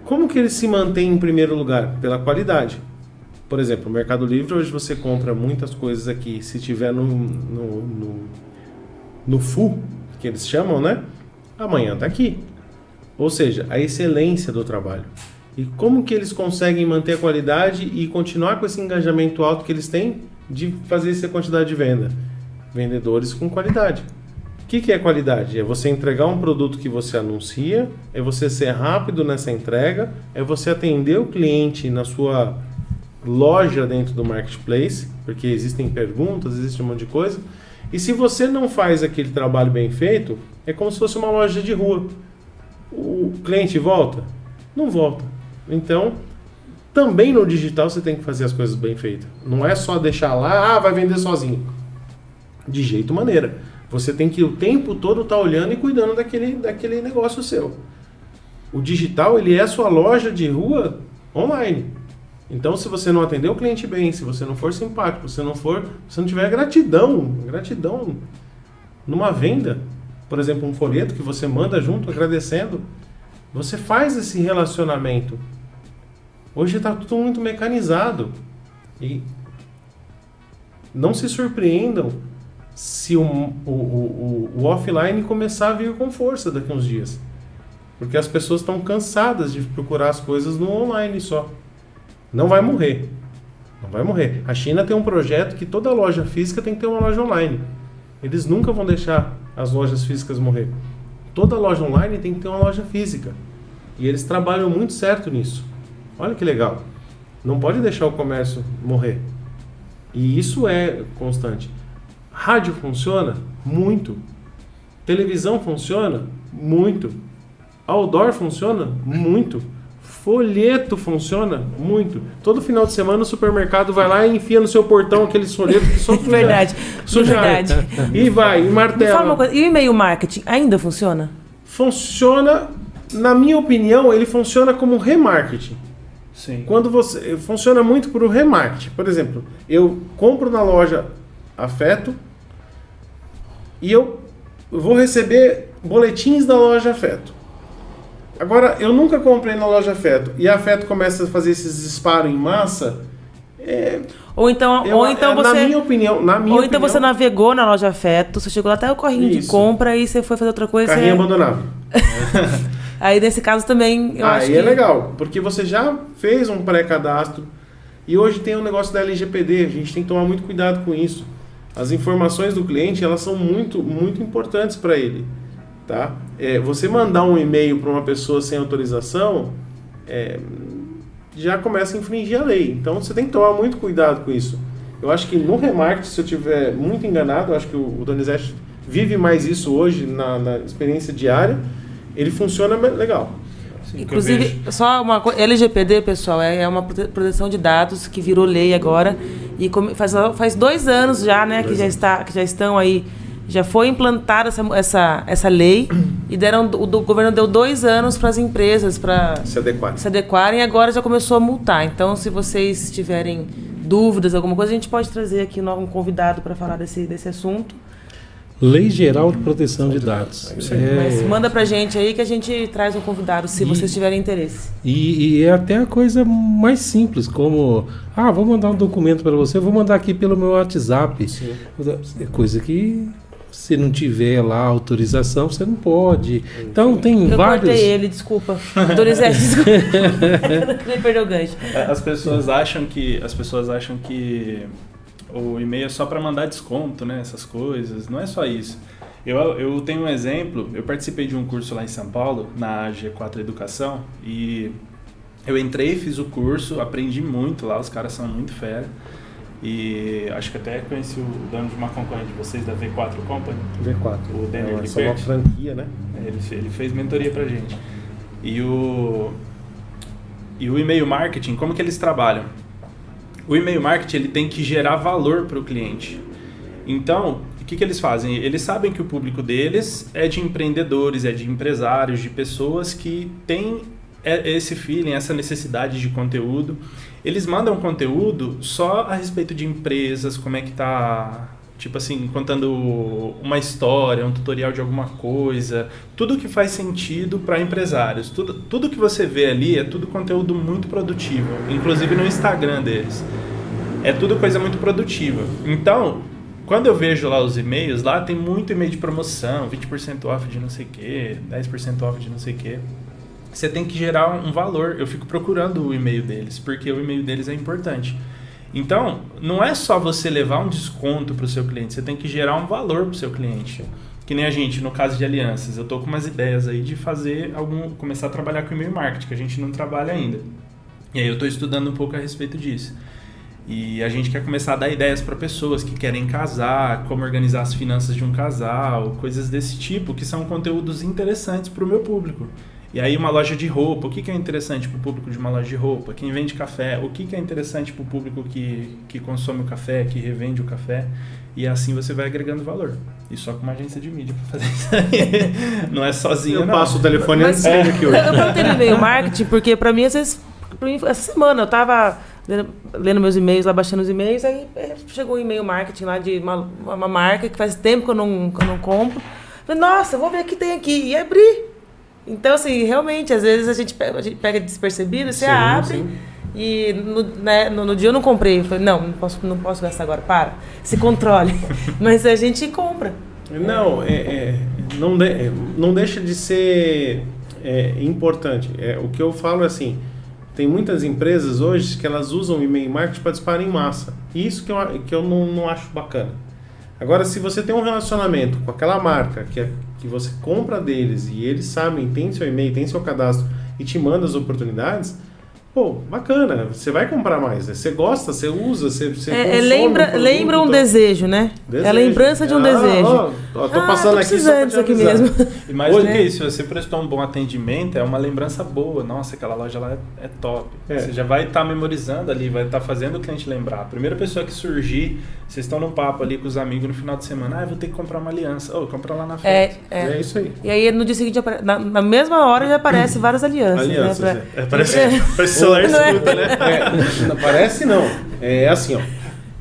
Como que eles se mantêm em primeiro lugar? Pela qualidade. Por exemplo, o Mercado Livre, hoje você compra muitas coisas aqui, se tiver no full, que eles chamam, né? Amanhã está aqui. Ou seja, a excelência do trabalho. E como que eles conseguem manter a qualidade e continuar com esse engajamento alto que eles têm de fazer essa quantidade de venda? Vendedores com qualidade. que é qualidade? É você entregar um produto que você anuncia, é você ser rápido nessa entrega, é você atender o cliente na sua loja dentro do marketplace, porque existem perguntas, existe um monte de coisa. E se você não faz aquele trabalho bem feito, é como se fosse uma loja de rua. O cliente volta? Não volta. Então, também no digital você tem que fazer as coisas bem feitas. Não é só deixar lá, vai vender sozinho. De jeito maneira. Você tem que o tempo todo estar olhando e cuidando daquele negócio seu. O digital, ele é a sua loja de rua online. Então, se você não atender o cliente bem, se você não for simpático, se você não tiver gratidão numa venda, por exemplo, um folheto que você manda junto agradecendo, você faz esse relacionamento. Hoje está tudo muito mecanizado. E não se surpreendam se o offline começar a vir com força daqui a uns dias. Porque as pessoas estão cansadas de procurar as coisas no online só. Não vai morrer. Não vai morrer. A China tem um projeto que toda loja física tem que ter uma loja online. Eles nunca vão deixar as lojas físicas morrer. Toda loja online tem que ter uma loja física. E eles trabalham muito certo nisso. Olha que legal. Não pode deixar o comércio morrer. E isso é constante. Rádio funciona? Muito. Televisão funciona? Muito. Outdoor funciona? Muito. Folheto funciona? Muito. Todo final de semana o supermercado vai lá e enfia no seu portão aqueles folhetos que só Verdade. Verdade. E vai, e martela. Me fala uma coisa, e o e-mail marketing ainda funciona? Funciona, na minha opinião, ele funciona como remarketing. Sim. Quando você funciona muito para o remarketing. Por exemplo, eu compro na loja Afeto e eu vou receber boletins da loja Afeto. Agora, eu nunca comprei na loja Afeto e a Afeto começa a fazer esses disparos em massa. Ou então você, na minha opinião, você navegou na loja Afeto, você chegou lá até o carrinho de compra e você foi fazer outra coisa. Carrinho abandonado. Aí nesse caso também eu acho que... Aí é legal, porque você já fez um pré-cadastro e hoje tem um negócio da LGPD, a gente tem que tomar muito cuidado com isso. As informações do cliente, elas são muito, muito importantes para ele. Tá? Você mandar um e-mail para uma pessoa sem autorização, já começa a infringir a lei. Então você tem que tomar muito cuidado com isso. Eu acho que no remarketing, se eu estiver muito enganado, eu acho que o Donizete vive mais isso hoje na experiência diária, ele funciona legal. Sim, inclusive, só uma coisa, LGPD, pessoal, é uma proteção de dados que virou lei agora e faz 2 anos já, né, que já estão aí, já foi implantada essa lei e o governo deu 2 anos para as empresas para se adequarem e agora já começou a multar. Então, se vocês tiverem dúvidas, alguma coisa, a gente pode trazer aqui um convidado para falar desse assunto. Lei Geral de Proteção de Dados. Mas manda pra gente aí que a gente traz um convidado, se vocês tiverem interesse. E é até a coisa mais simples, como... vou mandar um documento para você, eu vou mandar aqui pelo meu WhatsApp. Sim. É coisa que, se não tiver lá autorização, você não pode. Então, tem vários... Eu cortei ele, desculpa. Donizete, desculpa. Eu não queria perder o gancho. As pessoas acham que o e-mail é só para mandar desconto, né? Essas coisas. Não é só isso. Eu tenho um exemplo. Eu participei de um curso lá em São Paulo, na G4 Educação, e eu entrei, fiz o curso, aprendi muito lá, os caras são muito fera. E acho que até conheci o dono de uma concorrente de vocês, da V4 Company. V4. O Daniel Essa é uma franquia, né? Ele fez mentoria pra gente. E o e-mail marketing, como que eles trabalham? O e-mail marketing, ele tem que gerar valor para o cliente. Então, o que eles fazem? Eles sabem que o público deles é de empreendedores, é de empresários, de pessoas que têm esse feeling, essa necessidade de conteúdo. Eles mandam conteúdo só a respeito de empresas, como é que tá, tipo assim, contando uma história, um tutorial de alguma coisa, tudo que faz sentido para empresários. Tudo que você vê ali é tudo conteúdo muito produtivo, inclusive no Instagram deles. É tudo coisa muito produtiva. Então, quando eu vejo lá os e-mails, lá tem muito e-mail de promoção, 20% off de não sei o quê, 10% off de não sei o quê. Você tem que gerar um valor. Eu fico procurando o e-mail deles, porque o e-mail deles é importante. Então, não é só você levar um desconto para o seu cliente, você tem que gerar um valor para o seu cliente. Que nem a gente, no caso de alianças, eu tô com umas ideias aí de começar a trabalhar com e-mail marketing, que a gente não trabalha ainda. E aí eu tô estudando um pouco a respeito disso. E a gente quer começar a dar ideias para pessoas que querem casar, como organizar as finanças de um casal, coisas desse tipo, que são conteúdos interessantes para o meu público. E aí uma loja de roupa, o que é interessante para o público de uma loja de roupa? Quem vende café, o que é interessante para o público que consome o café, que revende o café? E assim você vai agregando valor. E só com uma agência de mídia para fazer isso aí. Não é sozinho, Eu não. passo o telefone antes de sair aqui hoje. Eu perguntei no e-mail marketing, porque pra mim, às vezes, essa semana eu tava lendo meus e-mails, lá baixando os e-mails, aí chegou um e-mail marketing lá de uma marca que faz tempo que eu não compro. Falei, nossa, vou ver o que tem aqui. E abri. Então, assim, realmente, às vezes a gente pega despercebido, você abre. Sim. E no dia eu não comprei. Eu falei, não posso gastar agora, para. Se controle. Mas a gente compra. Não, não deixa de ser importante. O que eu falo é assim, tem muitas empresas hoje que elas usam e-mail marketing para disparar em massa. Isso que eu não acho bacana. Agora, se você tem um relacionamento com aquela marca que você compra deles e eles sabem, tem seu e-mail, tem seu cadastro e te manda as oportunidades, pô, bacana, você vai comprar mais. Você gosta, você usa, você consome lembra um desejo, né? É a lembrança de um desejo. Tô passando tô aqui só pra te disso aqui avisar. mesmo. E mais do que isso, se você prestou um bom atendimento, é uma lembrança boa. Nossa, aquela loja lá é top. Você já vai estar memorizando ali, vai estar fazendo o cliente lembrar. A primeira pessoa que surgir, vocês estão num papo ali com os amigos no final de semana, eu vou ter que comprar uma aliança. Compra lá na frente. É isso aí. E aí no dia seguinte, na mesma hora, já aparece várias alianças. Né? Parece celular escuta, né? Não parece não. É assim, ó.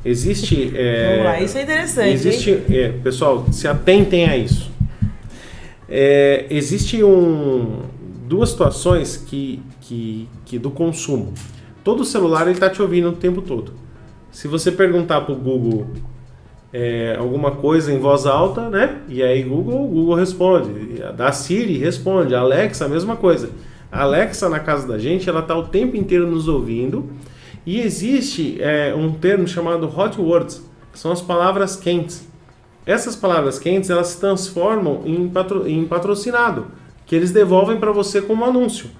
Existe. Vamos lá, isso é interessante. Pessoal, se atentem a isso. Existe duas situações que do consumo. Todo celular ele está te ouvindo o tempo todo. Se você perguntar para o Google alguma coisa em voz alta, né? E aí o Google responde. Da Siri responde. A Alexa, a mesma coisa. A Alexa na casa da gente, ela está o tempo inteiro nos ouvindo. E existe um termo chamado hot words, que são as palavras quentes. Essas palavras quentes, elas se transformam em patrocinado, que eles devolvem para você como anúncio.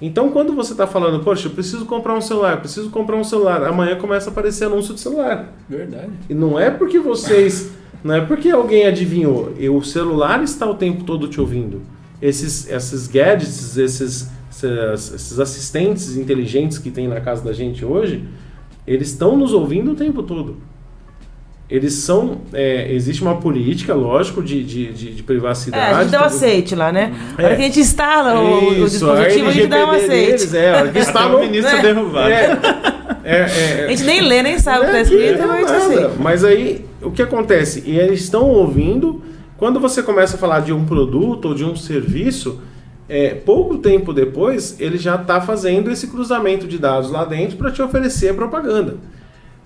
Então, quando você está falando, poxa, eu preciso comprar um celular, amanhã começa a aparecer anúncio de celular. Verdade. E não é porque não é porque alguém adivinhou, o celular está o tempo todo te ouvindo. Esses gadgets, esses assistentes inteligentes que tem na casa da gente hoje, eles estão nos ouvindo o tempo todo. Eles são... existe uma política, lógico, de privacidade. A gente dá um aceite lá, né? Na hora que a gente instala o dispositivo, a gente dá um aceite. Até o ministro derrubado. A gente nem lê, nem sabe o que está escrito, mas a gente aceita. Mas aí, o que acontece? E eles estão ouvindo... Quando você começa a falar de um produto ou de um serviço, pouco tempo depois, ele já está fazendo esse cruzamento de dados lá dentro para te oferecer a propaganda.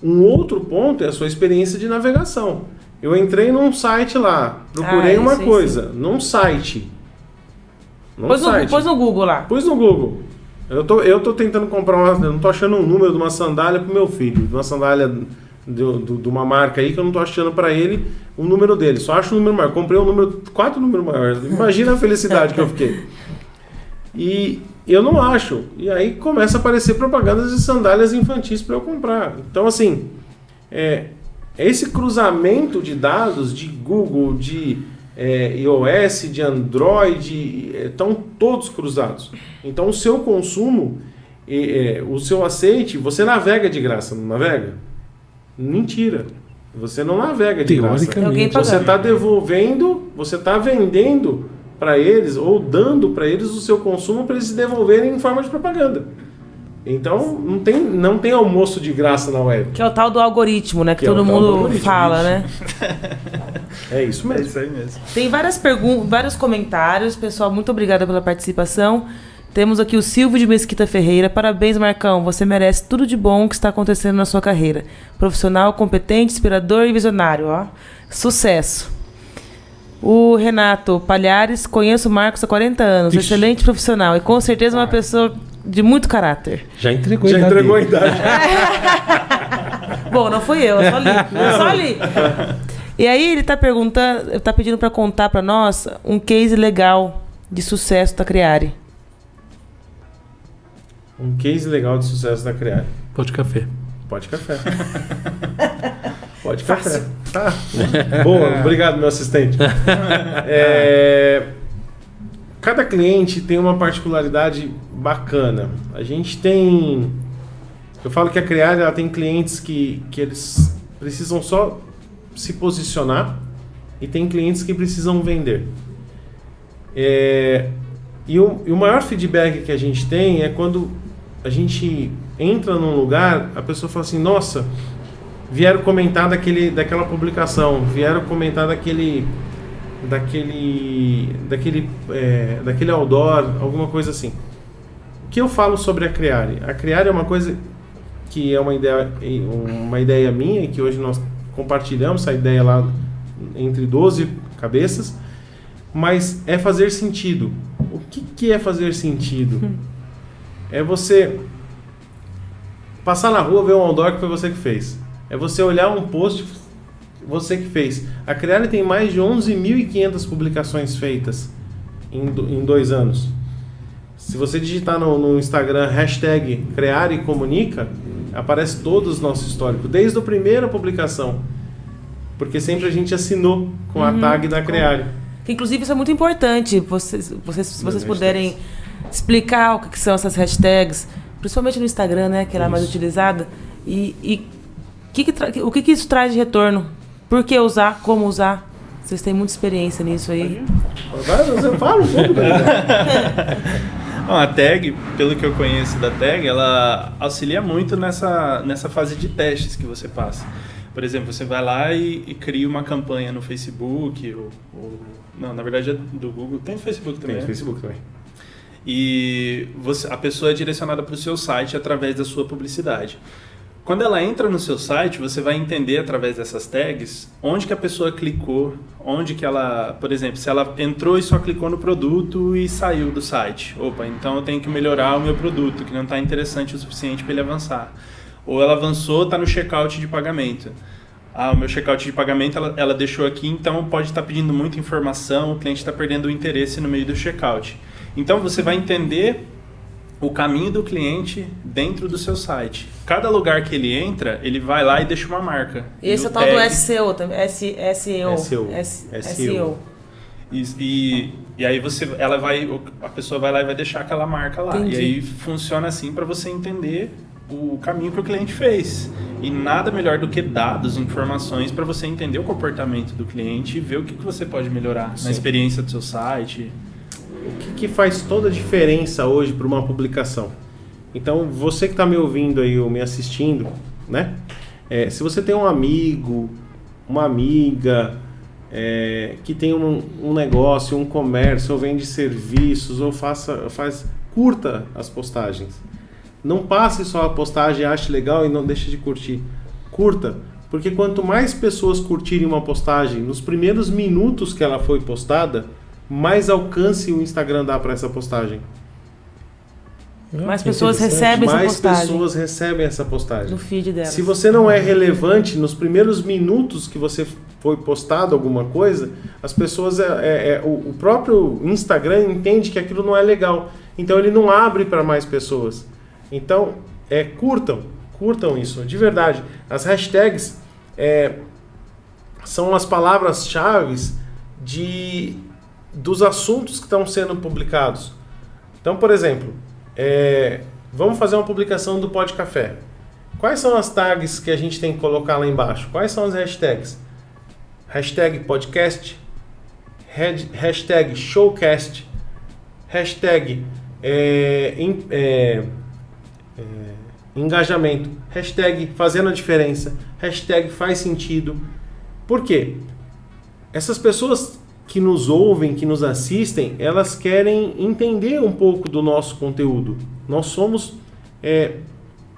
Um outro ponto é a sua experiência de navegação. Eu entrei num site lá, procurei uma coisa, num site. Pôs no Google lá. Pus no Google. Eu tô tentando comprar eu não tô achando um número de uma sandália pro meu filho, de uma sandália de uma marca aí que eu não tô achando para ele o número dele, só acho um número maior. Comprei 4 números maiores. Imagina a felicidade que eu fiquei. E eu não acho. E aí começa a aparecer propagandas de sandálias infantis para eu comprar. Então, assim, esse cruzamento de dados de Google, de iOS, de Android, estão todos cruzados. Então, o seu consumo, o seu aceite, você navega de graça, não navega? Mentira. Você não navega de graça. Você está devolvendo, você está vendendo para eles ou dando para eles o seu consumo para eles devolverem em forma de propaganda. Então não tem almoço de graça na web. Que é o tal do algoritmo, né? Que todo mundo fala, né? É isso mesmo. É isso aí mesmo. Tem vários comentários. Pessoal, muito obrigada pela participação. Temos aqui o Silvio de Mesquita Ferreira. Parabéns, Marcão. Você merece tudo de bom que está acontecendo na sua carreira. Profissional, competente, inspirador e visionário. Ó. Sucesso. O Renato Palhares. Conheço o Marcos há 40 anos. Ixi. Excelente profissional e com certeza uma pessoa de muito caráter. Já entregou a idade. Bom, não fui eu só li. E aí ele tá pedindo para contar para nós um case legal de sucesso da Criare. Um case legal de sucesso da Criare. Pode café. Pode café. Pode café. Tá. Boa, obrigado, meu assistente. Cada cliente tem uma particularidade bacana. A gente tem... Eu falo que a Criare ela tem clientes que eles precisam só se posicionar e tem clientes que precisam vender. E o maior feedback que a gente tem é quando a gente entra num lugar, a pessoa fala assim, nossa, vieram comentar daquela publicação, vieram comentar daquele outdoor, alguma coisa assim. O que eu falo sobre a Criare? A Criare é uma coisa que é uma ideia minha e que hoje nós compartilhamos essa ideia lá entre 12 cabeças, mas é fazer sentido. O que é fazer sentido? É você passar na rua, ver um outdoor que foi você que fez. É você olhar um post, você que fez. A Criare tem mais de 11.500 publicações feitas em 2 anos. Se você digitar no Instagram #Criare Comunica, aparece todo o nosso histórico, desde a primeira publicação. Porque sempre a gente assinou com a tag da Criare. Inclusive, isso é muito importante. Se vocês puderem explicar o que são essas hashtags, principalmente no Instagram, né, que é a mais utilizada, e o que isso traz de retorno? Por que usar? Como usar? Vocês têm muita experiência nisso aí. Você fala um pouco, A tag, pelo que eu conheço da tag, ela auxilia muito nessa fase de testes que você passa. Por exemplo, você vai lá e cria uma campanha no Facebook, não, na verdade é do Google, tem no Facebook também. Tem no Facebook também. E a pessoa é direcionada para o seu site através da sua publicidade. Quando ela entra no seu site, você vai entender através dessas tags onde que a pessoa clicou, onde que ela, por exemplo, se ela entrou e só clicou no produto e saiu do site. Opa, então eu tenho que melhorar o meu produto, que não está interessante o suficiente para ele avançar. Ou ela avançou, está no checkout de pagamento. O meu checkout de pagamento ela deixou aqui, então pode estar pedindo muita informação, o cliente está perdendo o interesse no meio do checkout. Então você vai entender o caminho do cliente dentro do seu site. Cada lugar que ele entra, ele vai lá e deixa uma marca. Esse é o tal do SEO também. SEO. E aí a pessoa vai lá e vai deixar aquela marca lá. Entendi. E aí funciona assim para você entender o caminho que o cliente fez. E nada melhor do que dados, informações para você entender o comportamento do cliente e ver o que você pode melhorar na experiência do seu site. O que faz toda a diferença hoje para uma publicação? Então, você que está me ouvindo aí ou me assistindo, né? Se você tem um amigo, uma amiga que tem um negócio, um comércio, ou vende serviços, ou curta as postagens. Não passe só a postagem, ache legal e não deixe de curtir. Curta, porque quanto mais pessoas curtirem uma postagem nos primeiros minutos que ela foi postada, mais alcance o Instagram dá para essa postagem. Mais pessoas recebem essa postagem. Mais pessoas recebem essa postagem. No feed delas. Se você não é relevante nos primeiros minutos que você foi postado alguma coisa, as pessoas, o próprio Instagram entende que aquilo não é legal. Então ele não abre para mais pessoas. Então, curtam isso, de verdade. As hashtags são as palavras-chave dos assuntos que estão sendo publicados. Então, por exemplo, vamos fazer uma publicação do Pod Café. Quais são as tags que a gente tem que colocar lá embaixo? Quais são as hashtags? Hashtag podcast, hashtag showcast, hashtag engajamento, hashtag fazendo a diferença, hashtag faz sentido. Por quê? Essas pessoas que nos ouvem, que nos assistem, elas querem entender um pouco do nosso conteúdo. Nós somos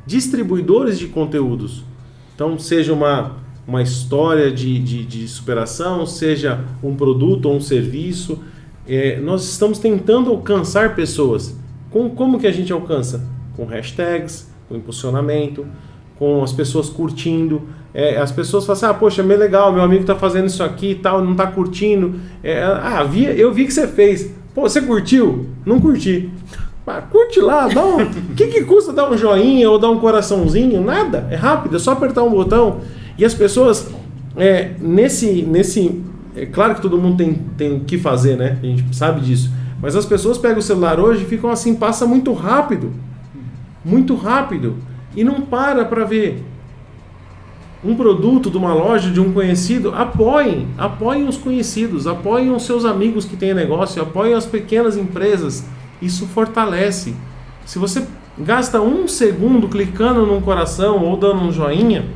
distribuidores de conteúdos. Então, seja uma história de superação, seja um produto ou um serviço, nós estamos tentando alcançar pessoas. Como que a gente alcança? Com hashtags, com impulsionamento, com as pessoas curtindo. As pessoas falam assim, poxa, meio legal, meu amigo tá fazendo isso aqui e tal, não tá curtindo. Eu vi que você fez. Pô, você curtiu? Não curti. Curte lá, o que custa dar um joinha ou dar um coraçãozinho? Nada, é rápido, é só apertar um botão. E as pessoas, é claro que todo mundo tem o que fazer, né? A gente sabe disso. Mas as pessoas pegam o celular hoje e ficam assim, passa muito rápido, e não para ver um produto de uma loja, de um conhecido. Apoiem os conhecidos, apoiem os seus amigos que têm negócio, apoiem as pequenas empresas. Isso fortalece. Se você gasta 1 segundo clicando num coração ou dando um joinha,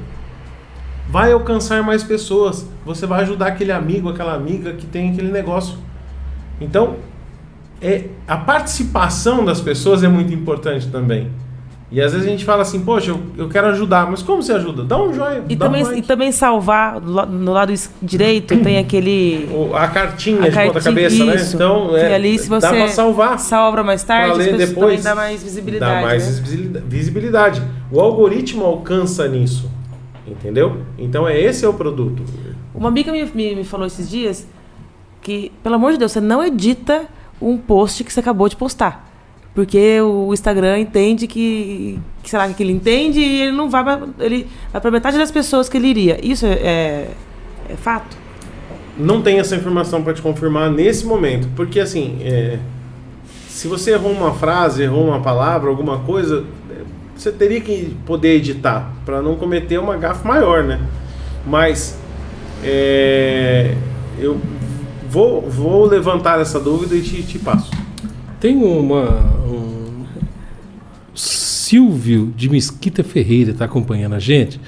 vai alcançar mais pessoas. Você vai ajudar aquele amigo, aquela amiga que tem aquele negócio. Então, a participação das pessoas é muito importante também. E às vezes a gente fala assim, poxa, eu quero ajudar, mas como você ajuda? Dá um joinha, e também salvar, no lado direito tem aquele... A cartinha de ponta cabeça, isso, né? Então, ali, se você dá pra salvar. Salva mais tarde, pra ler depois, também dá mais visibilidade. Dá mais visibilidade. O algoritmo alcança nisso, entendeu? Então esse é o produto. Uma amiga me falou esses dias que, pelo amor de Deus, você não edita um post que você acabou de postar. Porque o Instagram entende que sei lá, que ele entende e ele não vai para metade das pessoas que ele iria. Isso é fato? Não tem essa informação para te confirmar nesse momento. Porque assim, se você errou uma frase, errou uma palavra, alguma coisa, você teria que poder editar para não cometer uma gafe maior, né? Mas eu vou levantar essa dúvida e te passo. Tem um Silvio de Mesquita Ferreira está acompanhando a gente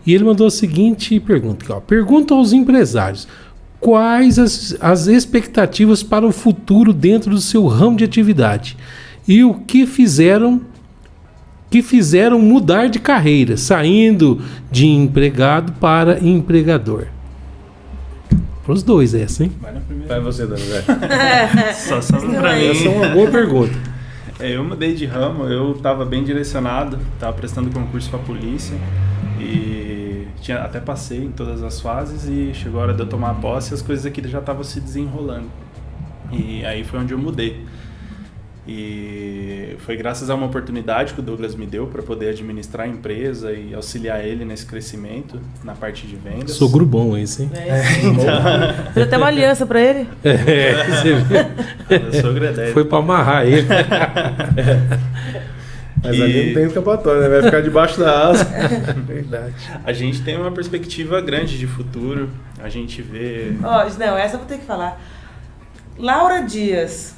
e ele mandou a seguinte pergunta aqui, pergunta aos empresários: quais as expectativas para o futuro dentro do seu ramo de atividade e o que fizeram mudar de carreira, saindo de empregado para empregador? Para os dois essa, hein? Vai você, Dani, velho. Só pra mim. Essa é uma boa pergunta. Eu mudei de ramo, eu estava bem direcionado, estava prestando concurso para a polícia e até passei em todas as fases e chegou a hora de eu tomar posse e as coisas aqui já estavam se desenrolando. E aí foi onde eu mudei. E foi graças a uma oportunidade que o Douglas me deu para poder administrar a empresa e auxiliar ele nesse crescimento na parte de vendas. Sogro bom esse, hein? Fez até uma aliança para ele. Você viu? O sogro é 10. Foi para amarrar ele. Mas ali não tem escapatória, né? Vai ficar debaixo da asa. Verdade. A gente tem uma perspectiva grande de futuro. A gente vê... Não, essa eu vou ter que falar. Laura Dias.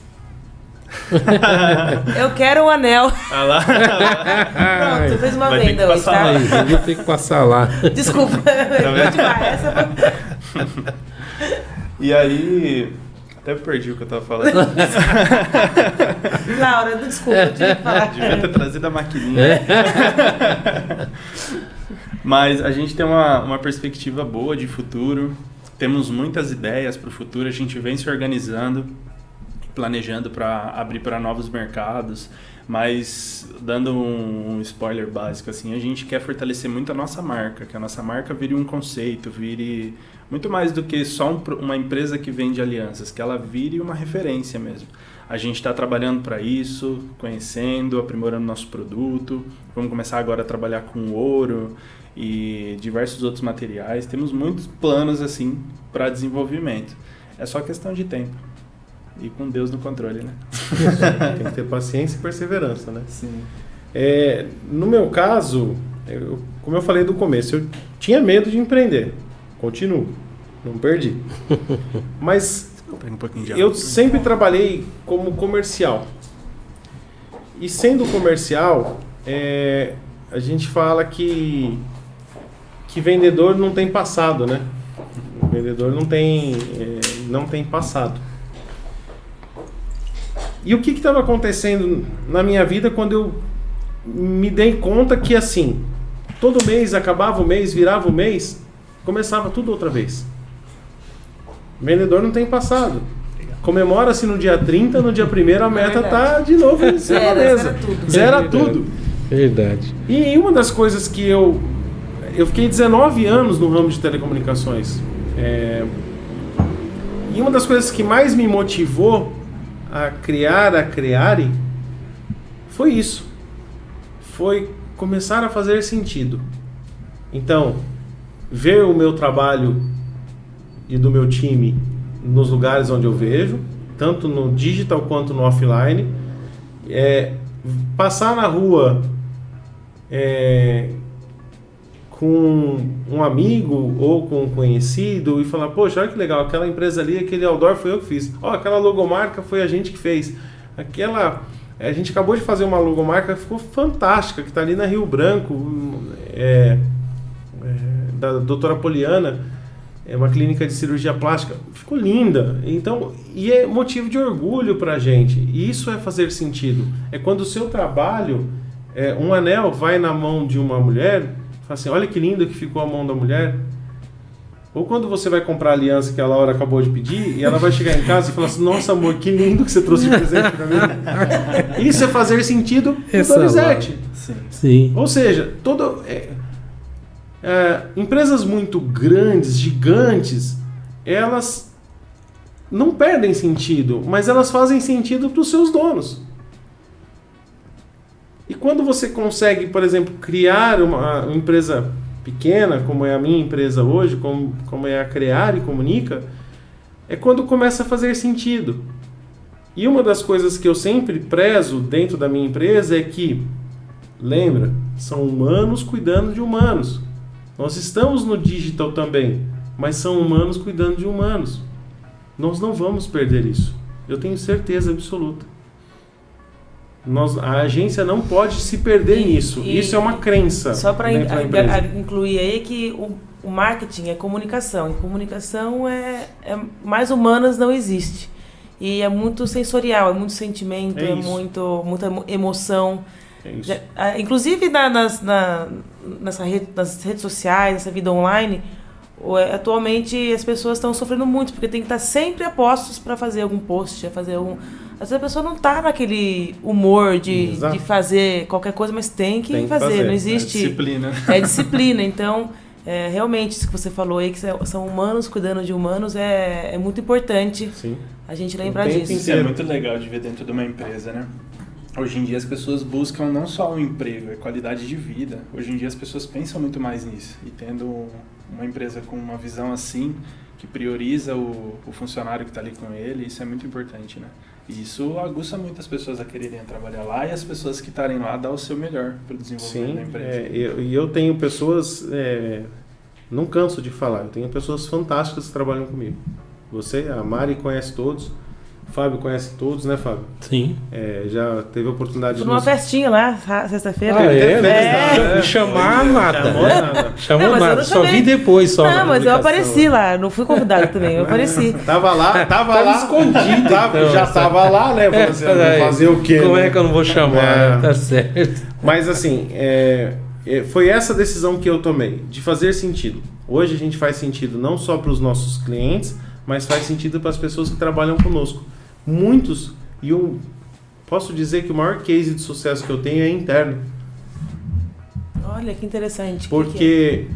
Eu quero um anel. Ah lá. Pronto, você fez uma Vai ter venda que hoje, passar tá? Aí, eu vou ter que passar lá. Desculpa, vou demais. E aí... Até perdi o que eu tava falando. Laura, desculpa, eu tive que falar. Devia ter trazido a maquininha. Mas a gente tem uma perspectiva boa de futuro. Temos muitas ideias para o futuro. A gente vem se organizando, planejando para abrir para novos mercados. Mas, dando um spoiler básico, assim, a gente quer fortalecer muito a nossa marca. Que a nossa marca vire um conceito, vire muito mais do que só uma empresa que vende alianças. Que ela vire uma referência mesmo. A gente está trabalhando para isso, conhecendo, aprimorando nosso produto. Vamos começar agora a trabalhar com ouro e diversos outros materiais. Temos muitos planos assim para desenvolvimento. É só questão de tempo. E com Deus no controle, né? Tem que ter paciência e perseverança, né? Sim. No meu caso, como eu falei do começo, eu tinha medo de empreender. Continuo. Não perdi. Mas eu sempre trabalhei como comercial. E sendo comercial, a gente fala que vendedor não tem passado, né? O vendedor não tem passado. E o que estava acontecendo na minha vida quando eu me dei conta que, assim, todo mês, acabava o mês, virava o mês, começava tudo outra vez. Vendedor não tem passado. Comemora-se no dia 30, no dia 1º a meta tá de novo em cima da mesa. Zera tudo. Zera tudo. Verdade. E uma das coisas que eu fiquei 19 anos no ramo de telecomunicações. E uma das coisas que mais me motivou a criar a Creare foi isso. Foi começar a fazer sentido. Então, ver o meu trabalho e do meu time nos lugares onde eu vejo, tanto no digital quanto no offline, passar na rua com um amigo ou com um conhecido e falar, poxa, olha que legal, aquela empresa ali, aquele outdoor foi eu que fiz. Aquela logomarca foi a gente que fez. A gente acabou de fazer uma logomarca que ficou fantástica, que está ali na Rio Branco, da doutora Poliana, é uma clínica de cirurgia plástica. Ficou linda. Então, e é motivo de orgulho para a gente. E isso é fazer sentido. É quando o seu trabalho, um anel vai na mão de uma mulher, fala assim, olha que lindo que ficou a mão da mulher. Ou quando você vai comprar a aliança que a Laura acabou de pedir, e ela vai chegar em casa e falar assim, nossa amor, que lindo que você trouxe de presente para mim. Isso é fazer sentido do Donizete. Sim. Ou seja, empresas muito grandes, gigantes, elas não perdem sentido, mas elas fazem sentido para os seus donos. E quando você consegue, por exemplo, criar uma empresa pequena, como é a minha empresa hoje, como é a Creare Comunica, é quando começa a fazer sentido. E uma das coisas que eu sempre prezo dentro da minha empresa é que, lembra, são humanos cuidando de humanos. Nós estamos no digital também, mas são humanos cuidando de humanos. Nós não vamos perder isso. Eu tenho certeza absoluta. A agência não pode se perder nisso. Isso é uma crença. Só para empresa. incluir aí que o marketing é comunicação. E comunicação mais humanas não existe. E é muito sensorial, é muito sentimento, muita emoção. É isso. Inclusive nas redes sociais, nessa vida online, atualmente as pessoas estão sofrendo muito, porque tem que estar sempre a postos para fazer algum post, fazer algum... Às vezes a pessoa não está naquele humor de fazer qualquer coisa, mas tem que fazer. Não existe... É disciplina. É disciplina. Então, realmente, isso que você falou aí, que são humanos cuidando de humanos, é muito importante. Sim. A gente lembrar disso. Isso é muito legal de ver dentro de uma empresa, né? Hoje em dia as pessoas buscam não só o emprego, é qualidade de vida. Hoje em dia as pessoas pensam muito mais nisso. E tendo uma empresa com uma visão assim, que prioriza o funcionário que está ali com ele, isso é muito importante, né? E isso aguça muito as pessoas a quererem trabalhar lá e as pessoas que estarem lá dar o seu melhor para o desenvolvimento da empresa. Eu tenho pessoas, não canso de falar, eu tenho pessoas fantásticas que trabalham comigo. Você, a Mari conhece todos, o Fábio conhece todos, né, Fábio? Sim. Já teve a oportunidade de... Numa festinha lá, sexta-feira. Me chamar nada. Chamou nada, só vi depois. Não, mas eu apareci lá, não fui convidado também, eu apareci. Tava lá. Escondido. Já tava lá, né? Vou fazer o quê? Como né? é que eu não vou chamar? Tá certo. Mas assim, foi essa decisão que eu tomei, de fazer sentido. Hoje a gente faz sentido não só para os nossos clientes, mas faz sentido para as pessoas que trabalham conosco. Muitos, e eu posso dizer que o maior case de sucesso que eu tenho é interno. Olha, que interessante. Porque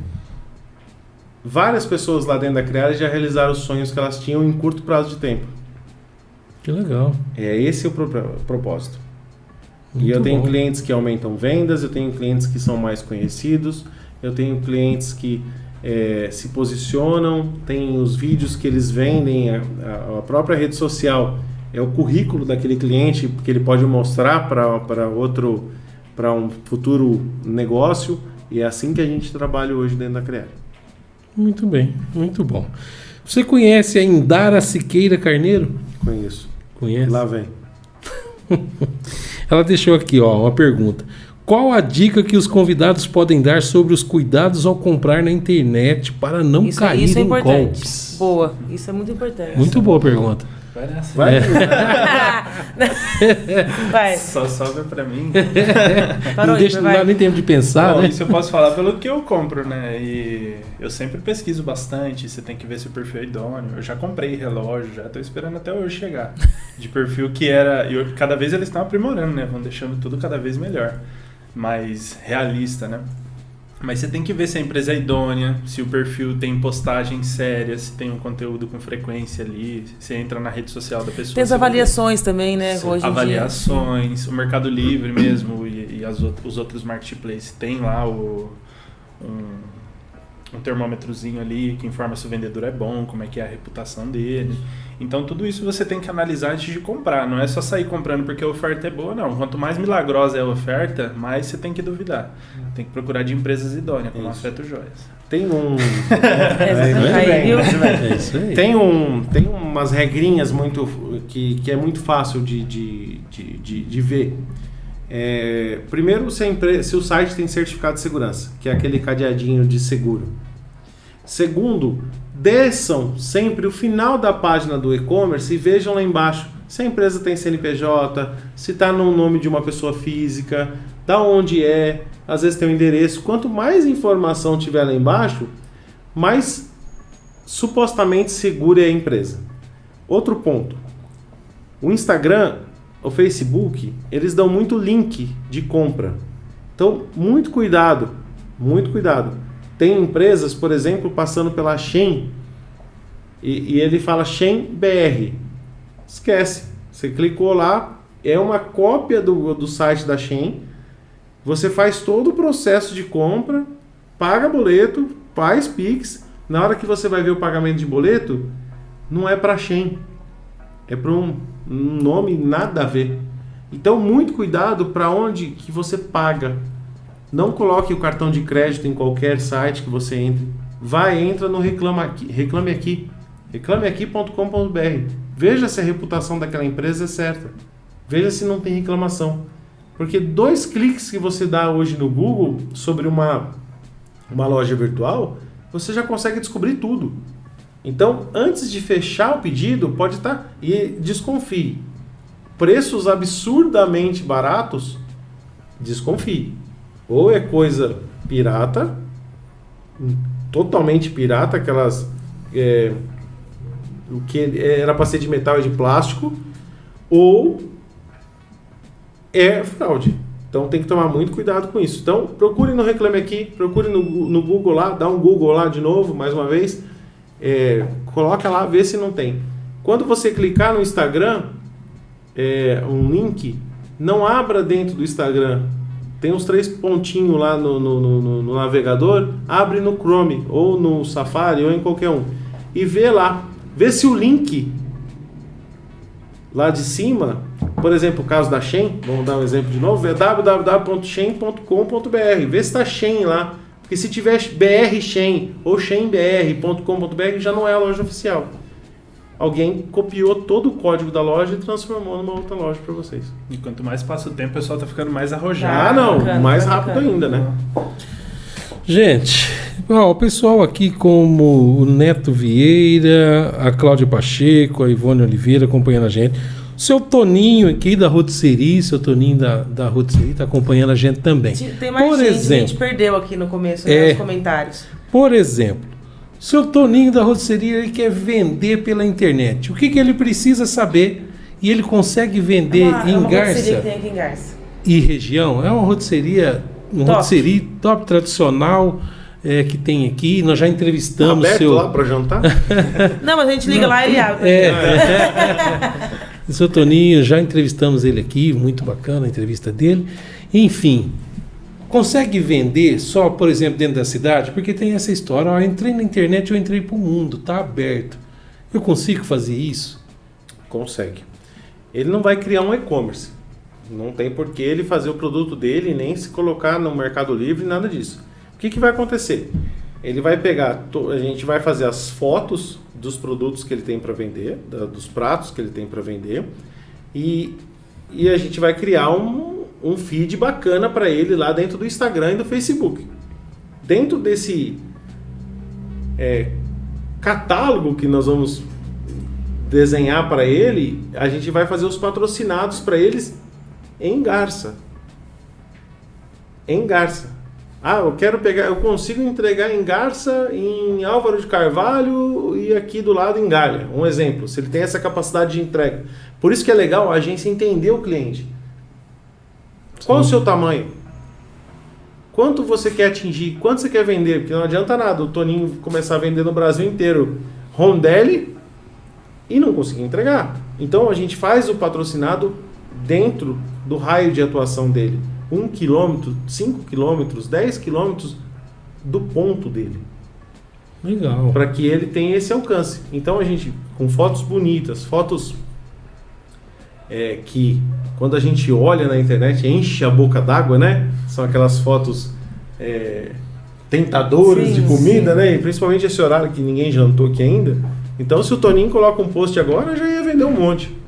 várias pessoas lá dentro da Creare já realizaram os sonhos que elas tinham em curto prazo de tempo. Que legal. Esse é o propósito. Muito e eu tenho bom. clientes que aumentam vendas, eu tenho clientes que são mais conhecidos, eu tenho clientes que se posicionam, tem os vídeos que eles vendem, a própria rede social é o currículo daquele cliente que ele pode mostrar para um futuro negócio, e é assim que a gente trabalha hoje dentro da Creare. Muito bem, muito bom. Você conhece a Indara Siqueira Carneiro? Conheço. Conhece? Lá vem. Ela deixou aqui uma pergunta. Qual a dica que os convidados podem dar sobre os cuidados ao comprar na internet para não cair isso é em importante. golpes? Boa, isso é muito importante. Muito boa pergunta. Vai. Só sobra pra mim. Não dá nem tempo de pensar, Bom, né? isso eu posso falar pelo que eu compro, né? E eu sempre pesquiso bastante, você tem que ver se o perfil é idôneo. Eu já comprei relógio, já tô esperando até hoje chegar. De perfil que era... cada vez eles estão aprimorando, né? Vão deixando tudo cada vez melhor. mais realista, né? Mas você tem que ver se a empresa é idônea, se o perfil tem postagem séria, se tem um conteúdo com frequência ali, se entra na rede social da pessoa. Tem as avaliações também, né? Sim, hoje em avaliações, o Mercado Livre mesmo e os outros marketplaces tem lá um termômetrozinho ali que informa se o vendedor é bom, como é que é a reputação dele. Então tudo isso você tem que analisar antes de comprar. Não é só sair comprando porque a oferta é boa, não. Quanto mais milagrosa é a oferta, mais você tem que duvidar. Tem que procurar de empresas idôneas, como a Afeto Joias. Tem um... É isso aí. Tem umas regrinhas muito que é muito fácil de ver. Primeiro, se o site tem certificado de segurança, que é aquele cadeadinho de seguro. Segundo, desçam sempre o final da página do e-commerce e vejam lá embaixo se a empresa tem CNPJ, se está no nome de uma pessoa física, da onde é, às vezes tem um endereço. Quanto mais informação tiver lá embaixo, mais supostamente segura é a empresa. Outro ponto, o Instagram, o Facebook, eles dão muito link de compra. Então, muito cuidado, muito cuidado. Tem empresas, por exemplo, passando pela Shein e ele fala Shein BR. Esquece. Você clicou lá, é uma cópia do site da Shein. Você faz todo o processo de compra, paga boleto, faz Pix. Na hora que você vai ver o pagamento de boleto, não é para Shein. É para um nome nada a ver. Então, muito cuidado para onde que você paga. Não coloque o cartão de crédito em qualquer site que você entre. Entra no Reclame Aqui. Reclameaqui.com.br. Veja se a reputação daquela empresa é certa. Veja se não tem reclamação. Porque 2 cliques que você dá hoje no Google sobre uma loja virtual, você já consegue descobrir tudo. Então, antes de fechar o pedido, pode estar... E desconfie. Preços absurdamente baratos, desconfie. Ou é coisa pirata, totalmente pirata, aquelas... o que era para ser de metal é de plástico, ou é fraude. Então tem que tomar muito cuidado com isso. Então procure no Reclame Aqui, procure no Google lá, dá um Google lá de novo, mais uma vez, coloca lá, vê se não tem. Quando você clicar no Instagram, um link, não abra dentro do Instagram. Tem uns 3 pontinhos lá no navegador, abre no Chrome, ou no Safari, ou em qualquer um. E vê lá. Vê se o link lá de cima, por exemplo, o caso da Shein, vamos dar um exemplo de novo, é www.shein.com.br. Vê se está Shein lá. Porque se tiver BR Shein ou sheinbr.com.br, já não é a loja oficial. Alguém copiou todo o código da loja e transformou numa outra loja para vocês. E quanto mais passa o tempo, o pessoal tá ficando mais arrojado. Mais rápido ainda, né? Gente, o pessoal aqui como o Neto Vieira, a Cláudia Pacheco, a Ivone Oliveira acompanhando a gente. O seu Toninho aqui da Rotisserie, seu Toninho da Rotisserie está acompanhando a gente também. Tem mais gente, a gente perdeu aqui no começo, nos comentários. Por exemplo, o seu Toninho da Rotisserie, ele quer vender pela internet. O que ele precisa saber? E ele consegue vender em Garça, que tem aqui em Garça e região. É uma rotisserie top tradicional que tem aqui. Nós já entrevistamos aberto lá para jantar? Não, mas a gente liga lá e ele abre. O seu Toninho, já entrevistamos ele aqui, muito bacana a entrevista dele. Enfim, consegue vender só, por exemplo, dentro da cidade? Porque tem essa história, eu entrei na internet, eu entrei para o mundo, está aberto. Eu consigo fazer isso? Consegue. Ele não vai criar um e-commerce. Não tem por que ele fazer o produto dele, nem se colocar no Mercado Livre, nada disso. O que vai acontecer? Ele vai pegar, a gente vai fazer as fotos dos produtos que ele tem para vender, dos pratos que ele tem para vender, e a gente vai criar um feed bacana para ele lá dentro do Instagram e do Facebook. Dentro desse catálogo que nós vamos desenhar para ele, a gente vai fazer os patrocinados para eles em Garça. Em Garça. Eu consigo entregar em Garça, em Álvaro de Carvalho e aqui do lado em Galha. Um exemplo, se ele tem essa capacidade de entrega. Por isso que é legal a agência entender o cliente. Qual o seu tamanho? Quanto você quer atingir? Quanto você quer vender? Porque não adianta nada o Toninho começar a vender no Brasil inteiro rondelli e não conseguir entregar. Então a gente faz o patrocinado dentro do raio de atuação dele. 1 quilômetro, 5 quilômetros, 10 quilômetros do ponto dele. Legal. Para que ele tenha esse alcance. Então a gente, com fotos bonitas, fotos que quando a gente olha na internet enche a boca d'água, né? São aquelas fotos tentadoras Sim, de comida, sim. né? E principalmente esse horário que ninguém jantou aqui ainda. Então se o Toninho coloca um post agora, já ia vender um monte.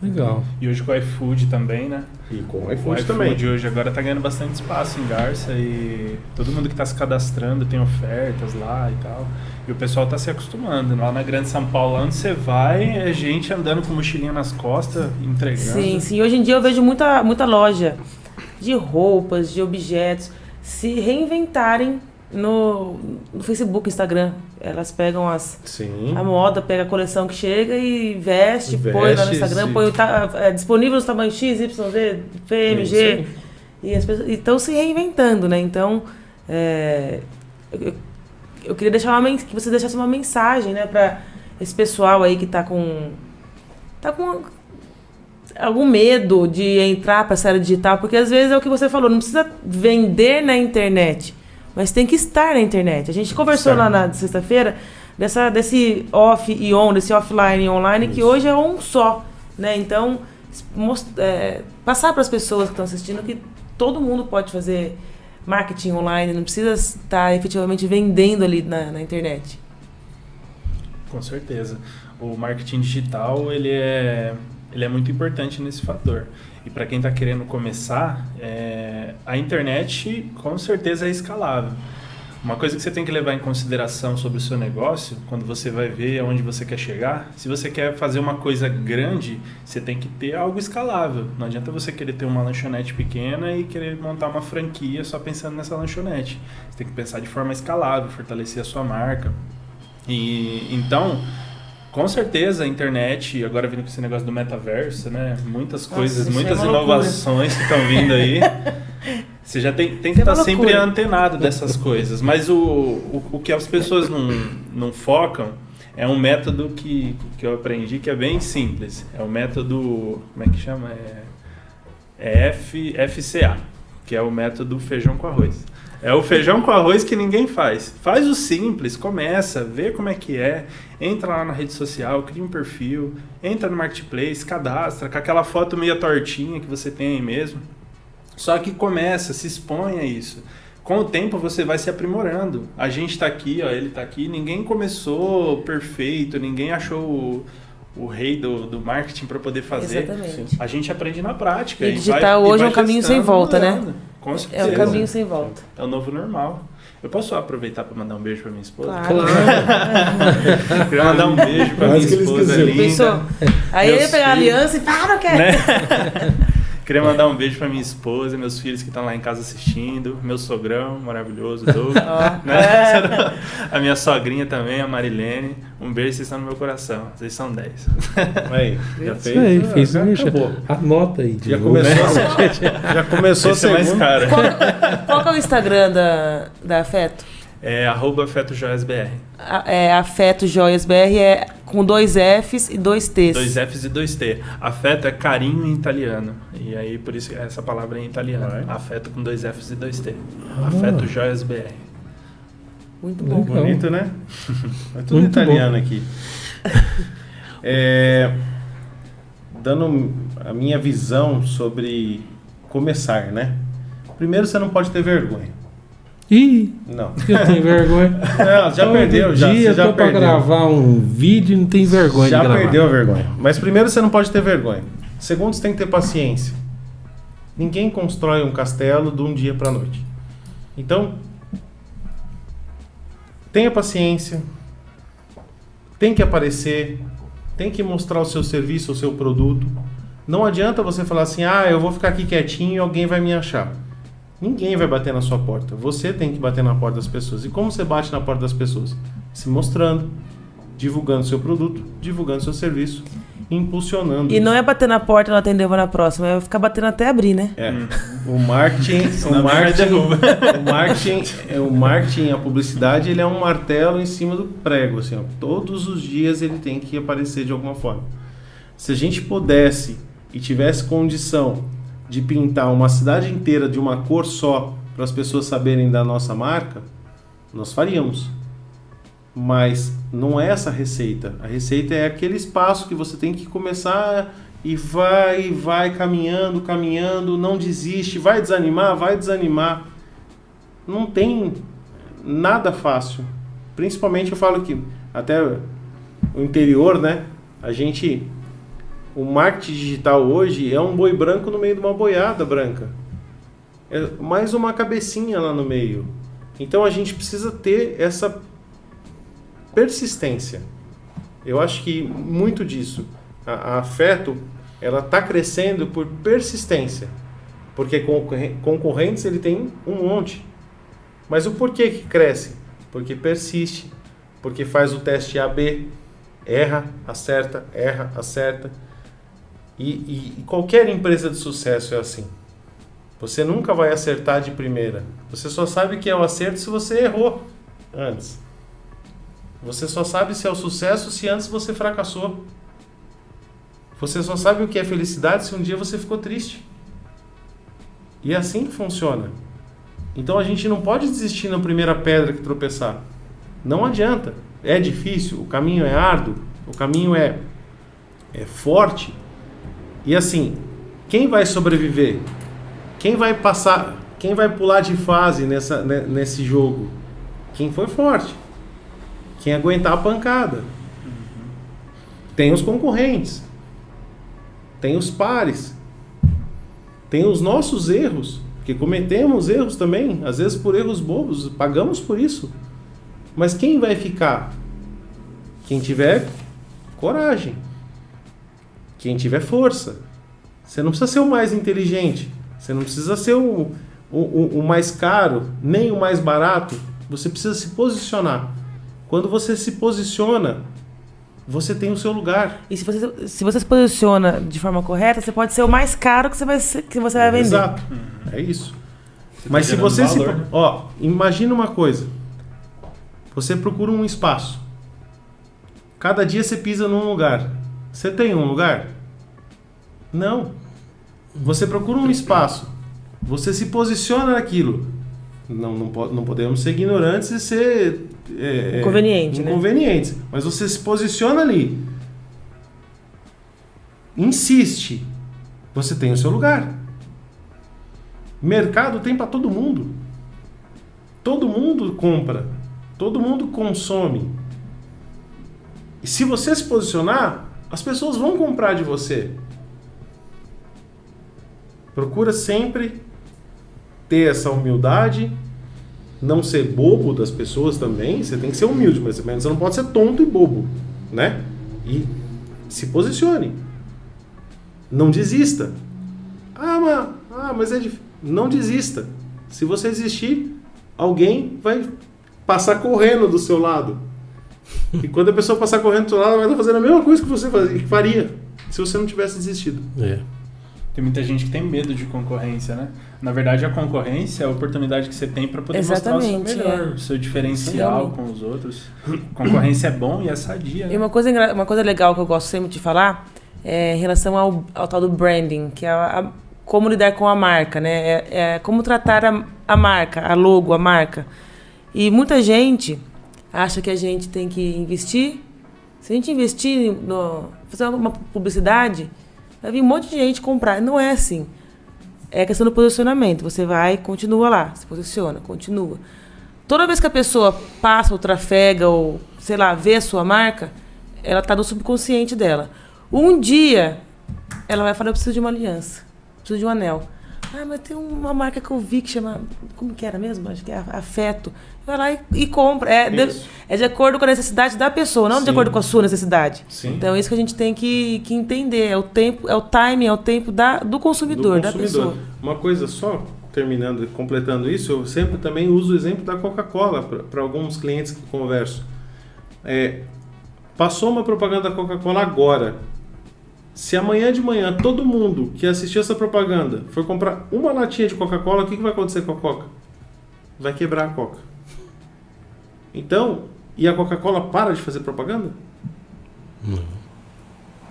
Legal. E hoje com o iFood também, né? E com o O iFood também. iFood hoje agora tá ganhando bastante espaço em Garça e todo mundo que tá se cadastrando tem ofertas lá e tal. E o pessoal tá se acostumando. Lá na Grande São Paulo, lá onde você vai, é gente andando com mochilinha nas costas, entregando. Sim, sim. Hoje em dia eu vejo muita loja de roupas, de objetos se reinventarem no Facebook, Instagram. Elas pegam Sim. a moda, pega a coleção que chega e veste, Veste, põe lá no Instagram, sim. põe disponível nos tamanhos X, Y, Z, PM, Isso G. aí. E as pessoas estão se reinventando, né? Então, eu queria que você deixasse uma mensagem, né, para esse pessoal aí que tá com algum medo de entrar para essa era digital, porque às vezes é o que você falou, não precisa vender na internet, mas tem que estar na internet. A gente conversou lá na sexta-feira desse off e on, desse offline e online, que hoje é um só, né? Então, passar para as pessoas que estão assistindo que todo mundo pode fazer marketing online, não precisa estar efetivamente vendendo ali na internet. Com certeza. O marketing digital, ele é muito importante nesse fator. E para quem está querendo começar, a internet com certeza é escalável. Uma coisa que você tem que levar em consideração sobre o seu negócio, quando você vai ver aonde você quer chegar, se você quer fazer uma coisa grande, você tem que ter algo escalável. Não adianta você querer ter uma lanchonete pequena e querer montar uma franquia só pensando nessa lanchonete. Você tem que pensar de forma escalável, fortalecer a sua marca. E então, com certeza a internet, agora vindo com esse negócio do metaverso, né? Muitas coisas, muitas inovações que estão vindo aí. Você já tem que estar sempre antenado dessas coisas. Mas o que as pessoas não focam é um método que eu aprendi que é bem simples. É o método, como é que chama? FCA, que é o método feijão com arroz. É o feijão com arroz que ninguém faz. Faz o simples, começa, vê como é que é, entra lá na rede social, cria um perfil, entra no marketplace, cadastra, com aquela foto meio tortinha que você tem aí mesmo. Só que começa, se expõe a isso. Com o tempo você vai se aprimorando. A gente está aqui, ó, ele está aqui, ninguém começou perfeito, ninguém achou o rei do marketing para poder fazer. Exatamente. A gente aprende na prática. E digital hoje é um caminho sem volta, mudando. né? Com certeza. É um caminho sem volta. É o novo normal. Eu posso aproveitar para mandar um beijo para minha esposa? Claro. Queria mandar um beijo para minha Quase que ele esposa esqueceu. linda. Pensou? Aí ele ia pegar a aliança e não quer. Né? Queria mandar um beijo pra minha esposa, meus filhos que estão lá em casa assistindo, meu sogrão maravilhoso, Doug, né? A minha sogrinha também, a Marilene. Um beijo, vocês estão no meu coração. Vocês são 10. Aí, já Isso aí, fez já isso. acabou. Anota aí. Já começou, já começou a Esse é mais segunda. caro. Qual que é o Instagram da Afeto? É @AfetoJoiasBR. Afeto Joias BR é com 2 Fs e 2 T's. 2 Fs e 2 T. Afeto é carinho em italiano. E aí, por isso essa palavra é em italiano. Vai. Afeto com 2 Fs e 2 T. Afeto Joias BR. Muito bom. Legal. Bonito, né? É tudo Muito italiano aqui. Dando a minha visão sobre começar, né? Primeiro, você não pode ter vergonha. Ih, Não. eu tenho vergonha. Não, já Todo perdeu, já. dia Você já tô pra perdeu. gravar um vídeo e não tem vergonha Já de gravar. perdeu a vergonha. Mas primeiro, você não pode ter vergonha. Segundo, você tem que ter paciência. Ninguém constrói um castelo de um dia para a noite. Então, tenha paciência. Tem que aparecer. Tem que mostrar o seu serviço, o seu produto. Não adianta você falar assim, eu vou ficar aqui quietinho e alguém vai me achar. Ninguém vai bater na sua porta. Você tem que bater na porta das pessoas. E como você bate na porta das pessoas? Se mostrando, divulgando seu produto, divulgando seu serviço, impulsionando. E isso. não é bater na porta e não atender, vou na próxima. É ficar batendo até abrir, né? O marketing, o marketing, a publicidade, ele é um martelo em cima do prego, assim, ó. Todos os dias ele tem que aparecer de alguma forma. Se a gente pudesse e tivesse condição de pintar uma cidade inteira de uma cor só para as pessoas saberem da nossa marca, nós faríamos. Mas não é essa a receita. A receita é aquele espaço que você tem que começar e vai caminhando, não desiste, vai desanimar. Não tem nada fácil. Principalmente eu falo que até o interior, né? O marketing digital hoje é um boi branco no meio de uma boiada branca. É mais uma cabecinha lá no meio. Então a gente precisa ter essa persistência. Eu acho que muito disso. A Afeto, ela está crescendo por persistência. Porque concorrentes ele tem um monte. Mas o porquê que cresce? Porque persiste. Porque faz o teste AB. Erra, acerta. E qualquer empresa de sucesso é assim. Você nunca vai acertar de primeira. Você só sabe que é o acerto se você errou antes. Você só sabe se é o sucesso se antes você fracassou. Você só sabe o que é felicidade se um dia você ficou triste. E é assim que funciona. Então a gente não pode desistir na primeira pedra que tropeçar. Não adianta. É difícil, o caminho é árduo, o caminho é forte. E assim, quem vai sobreviver? Quem vai passar? Quem vai pular de fase nesse jogo? Quem foi forte. Quem aguentar a pancada. Tem os concorrentes. Tem os pares. Tem os nossos erros. Porque cometemos erros também. Às vezes por erros bobos. Pagamos por isso. Mas quem vai ficar? Quem tiver coragem. Quem tiver força. Você não precisa ser o mais inteligente. Você não precisa ser o mais caro. Nem o mais barato. Você precisa se posicionar. Quando você se posiciona, você tem o seu lugar. E se você se posiciona de forma correta, você pode ser o mais caro que você vai vender. Exato. É isso. Mas se você valor, imagina uma coisa. Você procura um espaço. Cada dia você pisa num lugar. Você tem um lugar? Não. Você procura um espaço. Você se posiciona naquilo. Não podemos ser ignorantes e ser inconvenientes. Mas você se posiciona ali. Insiste. Você tem o seu lugar. Mercado tem para todo mundo. Todo mundo compra. Todo mundo consome. E se você se posicionar, as pessoas vão comprar de você. Procura sempre ter essa humildade, não ser bobo das pessoas também. Você tem que ser humilde, mas você não pode ser tonto e bobo, né? E se posicione. Não desista. Mas é difícil. Não desista. Se você desistir, alguém vai passar correndo do seu lado. E quando a pessoa passar correndo do seu lado, ela vai estar fazendo a mesma coisa que você faria se você não tivesse desistido. Tem muita gente que tem medo de concorrência, né? Na verdade, a concorrência é a oportunidade que você tem para poder mostrar o seu melhor, o seu diferencial com os outros. Concorrência é bom e é sadia. E uma coisa legal que eu gosto sempre de falar é em relação ao tal do branding, que é como lidar com a marca, né? É como tratar a marca, a logo, a marca. E muita gente acha que a gente tem que investir. Se a gente investir, fazer uma publicidade, vai vir um monte de gente comprar. Não é assim. É questão do posicionamento. Você vai, continua lá, se posiciona, continua. Toda vez que a pessoa passa ou trafega ou, sei lá, vê a sua marca, ela está no subconsciente dela. Um dia, ela vai falar, eu preciso de uma aliança, preciso de um anel. Mas tem uma marca que eu vi que chama... Como que era mesmo? Acho que é Afeto. Vai lá e compra. É de acordo com a necessidade da pessoa, não de acordo com a sua necessidade. Sim. Então é isso que a gente tem que entender. É o tempo, é o timing, é o tempo do consumidor, da pessoa. Uma coisa só, terminando, completando isso, eu sempre também uso o exemplo da Coca-Cola para alguns clientes que converso. Passou uma propaganda da Coca-Cola agora. Se amanhã de manhã todo mundo que assistiu essa propaganda for comprar uma latinha de Coca-Cola, o que vai acontecer com a Coca? Vai quebrar a Coca. Então, e a Coca-Cola para de fazer propaganda?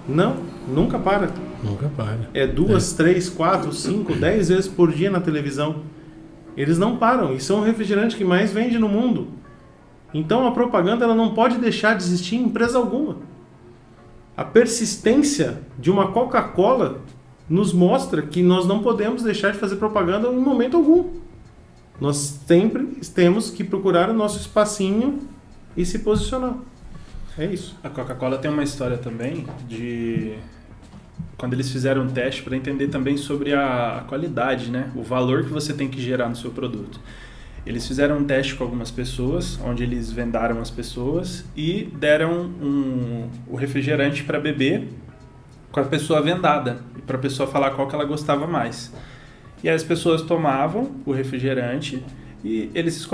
Não, nunca para. Nunca para. É 2, 3, 4, 5, 10 vezes por dia na televisão. Eles não param. E são o refrigerante que mais vende no mundo. Então a propaganda ela não pode deixar de existir em empresa alguma. A persistência de uma Coca-Cola nos mostra que nós não podemos deixar de fazer propaganda em momento algum. Nós sempre temos que procurar o nosso espacinho e se posicionar. É isso. A Coca-Cola tem uma história também de quando eles fizeram um teste para entender também sobre a qualidade, né? O valor que você tem que gerar no seu produto. Eles fizeram um teste com algumas pessoas, onde eles vendaram as pessoas e deram o refrigerante para beber com a pessoa vendada, para a pessoa falar qual que ela gostava mais. E aí as pessoas tomavam o refrigerante e eles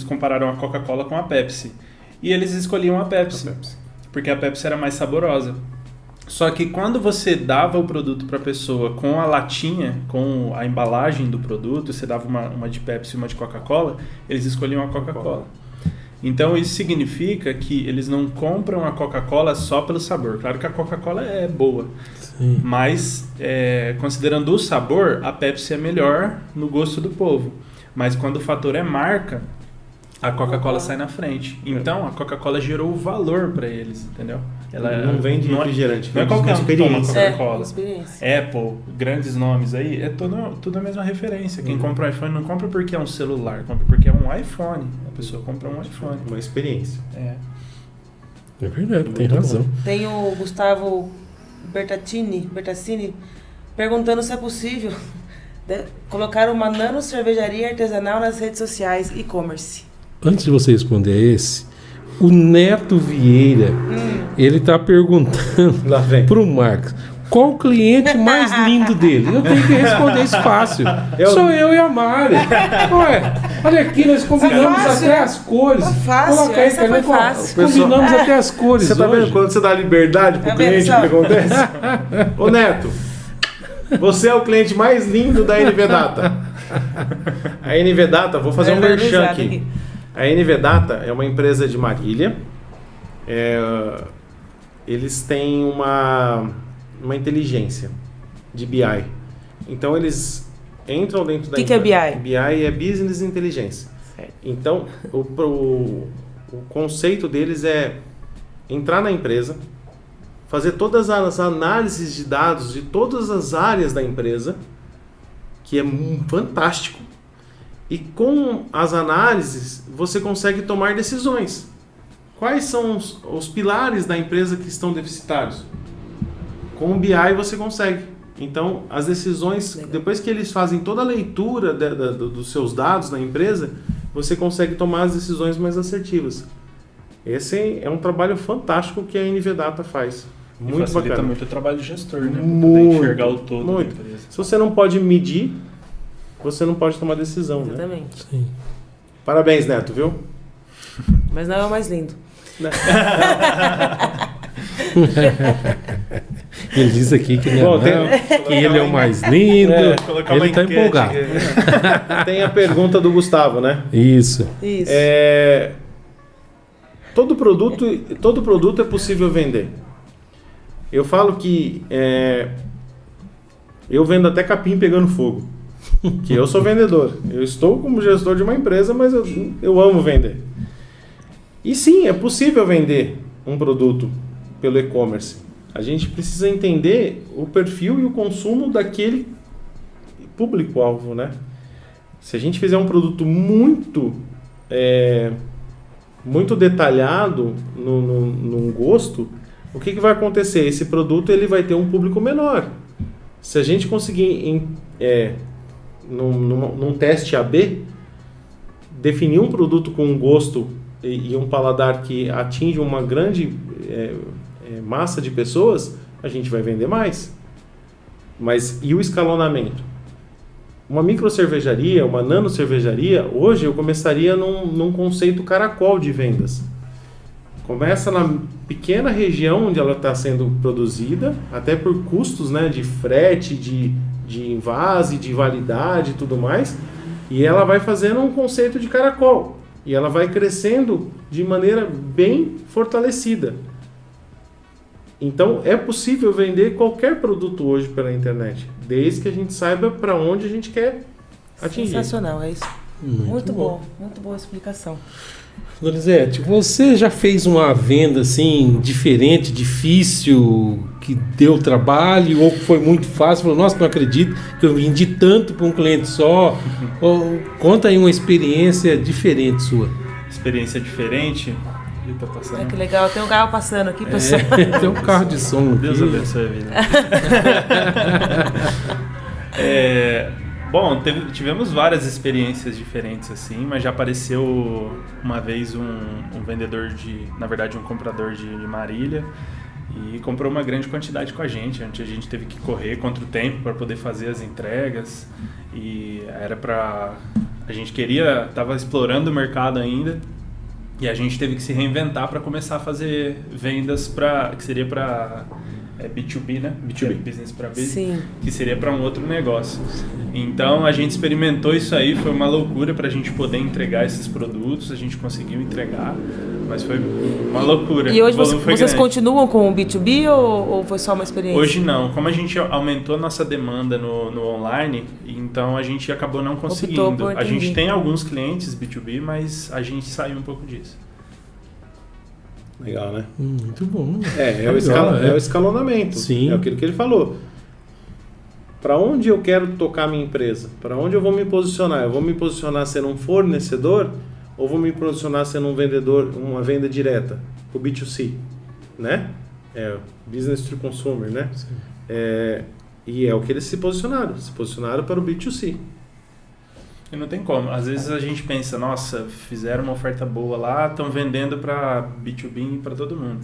compararam a Coca-Cola com a Pepsi. E eles escolhiam a Pepsi, porque a Pepsi era mais saborosa. Só que quando você dava o produto para a pessoa com a latinha, com a embalagem do produto, você dava uma de Pepsi e uma de Coca-Cola, eles escolhiam a Coca-Cola. Então isso significa que eles não compram a Coca-Cola só pelo sabor. Claro que a Coca-Cola é boa, sim, mas considerando o sabor, a Pepsi é melhor no gosto do povo. Mas quando o fator é marca, a Coca-Cola sai na frente. Então a Coca-Cola gerou o valor para eles, entendeu? Ela não vende refrigerante, não é qualquer um que toma Coca-Cola. Apple, grandes nomes aí, é tudo a mesma referência. Quem compra um iPhone não compra porque é um celular, compra porque é um iPhone. A pessoa compra um iPhone. Uma experiência. É verdade, tem razão. Tem o Gustavo Bertaccini perguntando se é possível colocar uma nano cervejaria artesanal nas redes sociais e-commerce. Antes de você responder esse, o Neto Vieira, ele está perguntando para o Marcos, qual o cliente mais lindo dele? Eu tenho que responder isso fácil. Sou eu e a Mari. Ué, olha aqui, nós combinamos até as cores. Fácil, essa foi fácil. Combinamos até as cores. Você está vendo quando você dá liberdade para o cliente, o que acontece? Ô Neto, você é o cliente mais lindo da NV Data. A NV Data, vou fazer um merchan aqui. A NV Data é uma empresa de Marília. Eles têm uma inteligência de BI. Então eles entram dentro da empresa. O que é BI? BI é Business Intelligence. Certo. Então o conceito deles é entrar na empresa, fazer todas as análises de dados de todas as áreas da empresa, que é fantástico. E com as análises, você consegue tomar decisões. Quais são os pilares da empresa que estão deficitários? Com o BI você consegue. Então, as decisões, depois que eles fazem toda a leitura dos seus dados na empresa, você consegue tomar as decisões mais assertivas. Esse é um trabalho fantástico que a NV Data faz. Muito facilita bacana. Muito o trabalho do gestor, né? Muito, poder enxergar o todo da muito. empresa. Se você não pode medir, você não pode tomar decisão. Exatamente. Né? Sim. Parabéns, Neto, viu? Mas não é o mais lindo. Ele diz aqui que que ele é o mais lindo. Ele está empolgado. Tem a pergunta do Gustavo, né? Isso. Todo produto é possível vender. Eu falo que eu vendo até capim pegando fogo. Que eu sou vendedor. Eu estou como gestor de uma empresa, mas eu amo vender. E sim, é possível vender um produto pelo e-commerce. A gente precisa entender o perfil e o consumo daquele público-alvo, né? Se a gente fizer um produto muito detalhado num gosto, o que vai acontecer? Esse produto ele vai ter um público menor. Se a gente conseguir, num teste AB, definir um produto com um gosto e um paladar que atinge uma grande massa de pessoas, a gente vai vender mais. Mas e o escalonamento? Uma micro cervejaria, uma nano cervejaria, hoje eu começaria num conceito caracol de vendas. Começa na pequena região onde ela está sendo produzida, até por custos, né, de frete, de envase, de validade e tudo mais, e ela vai fazendo um conceito de caracol. E ela vai crescendo de maneira bem fortalecida. Então, é possível vender qualquer produto hoje pela internet, desde que a gente saiba para onde a gente quer atingir. Sensacional, é isso. Muito bom. Muito boa explicação. Donizete, você já fez uma venda assim, diferente, difícil, que deu trabalho, ou que foi muito fácil? Falou, nossa, não acredito que eu vendi tanto para um cliente só. Conta aí uma experiência diferente sua. Experiência diferente? Ih, tá passando. Olha que legal, tem um carro passando aqui, pessoal. Tem um carro de som. Deus aqui. abençoe a vida. Bom, tivemos várias experiências diferentes assim, mas já apareceu uma vez um vendedor na verdade um comprador de Marília, e comprou uma grande quantidade com a gente. A gente teve que correr contra o tempo para poder fazer as entregas, e a gente estava explorando o mercado ainda, e a gente teve que se reinventar para começar a fazer vendas que seria para B2B, né? B2B, business para business. Sim. Que seria para um outro negócio. Então a gente experimentou isso aí, foi uma loucura para a gente poder entregar esses produtos. A gente conseguiu entregar, mas foi uma loucura. E hoje o volume foi vocês grande. continuam com o B2B ou foi só uma experiência? Hoje não. Como a gente aumentou a nossa demanda no online, então a gente acabou não conseguindo. A gente tem alguns clientes B2B, mas a gente saiu um pouco disso. Legal, né? Muito bom. É o escalonamento. Sim. É aquilo que ele falou. Para onde eu quero tocar minha empresa? Para onde eu vou me posicionar? Eu vou me posicionar sendo um fornecedor ou vou me posicionar sendo um vendedor, uma venda direta, o B2C, né? Business to consumer, né? E é o que eles se posicionaram para o B2C. E não tem como. Às vezes a gente pensa, nossa, fizeram uma oferta boa lá, estão vendendo para B2B e para todo mundo.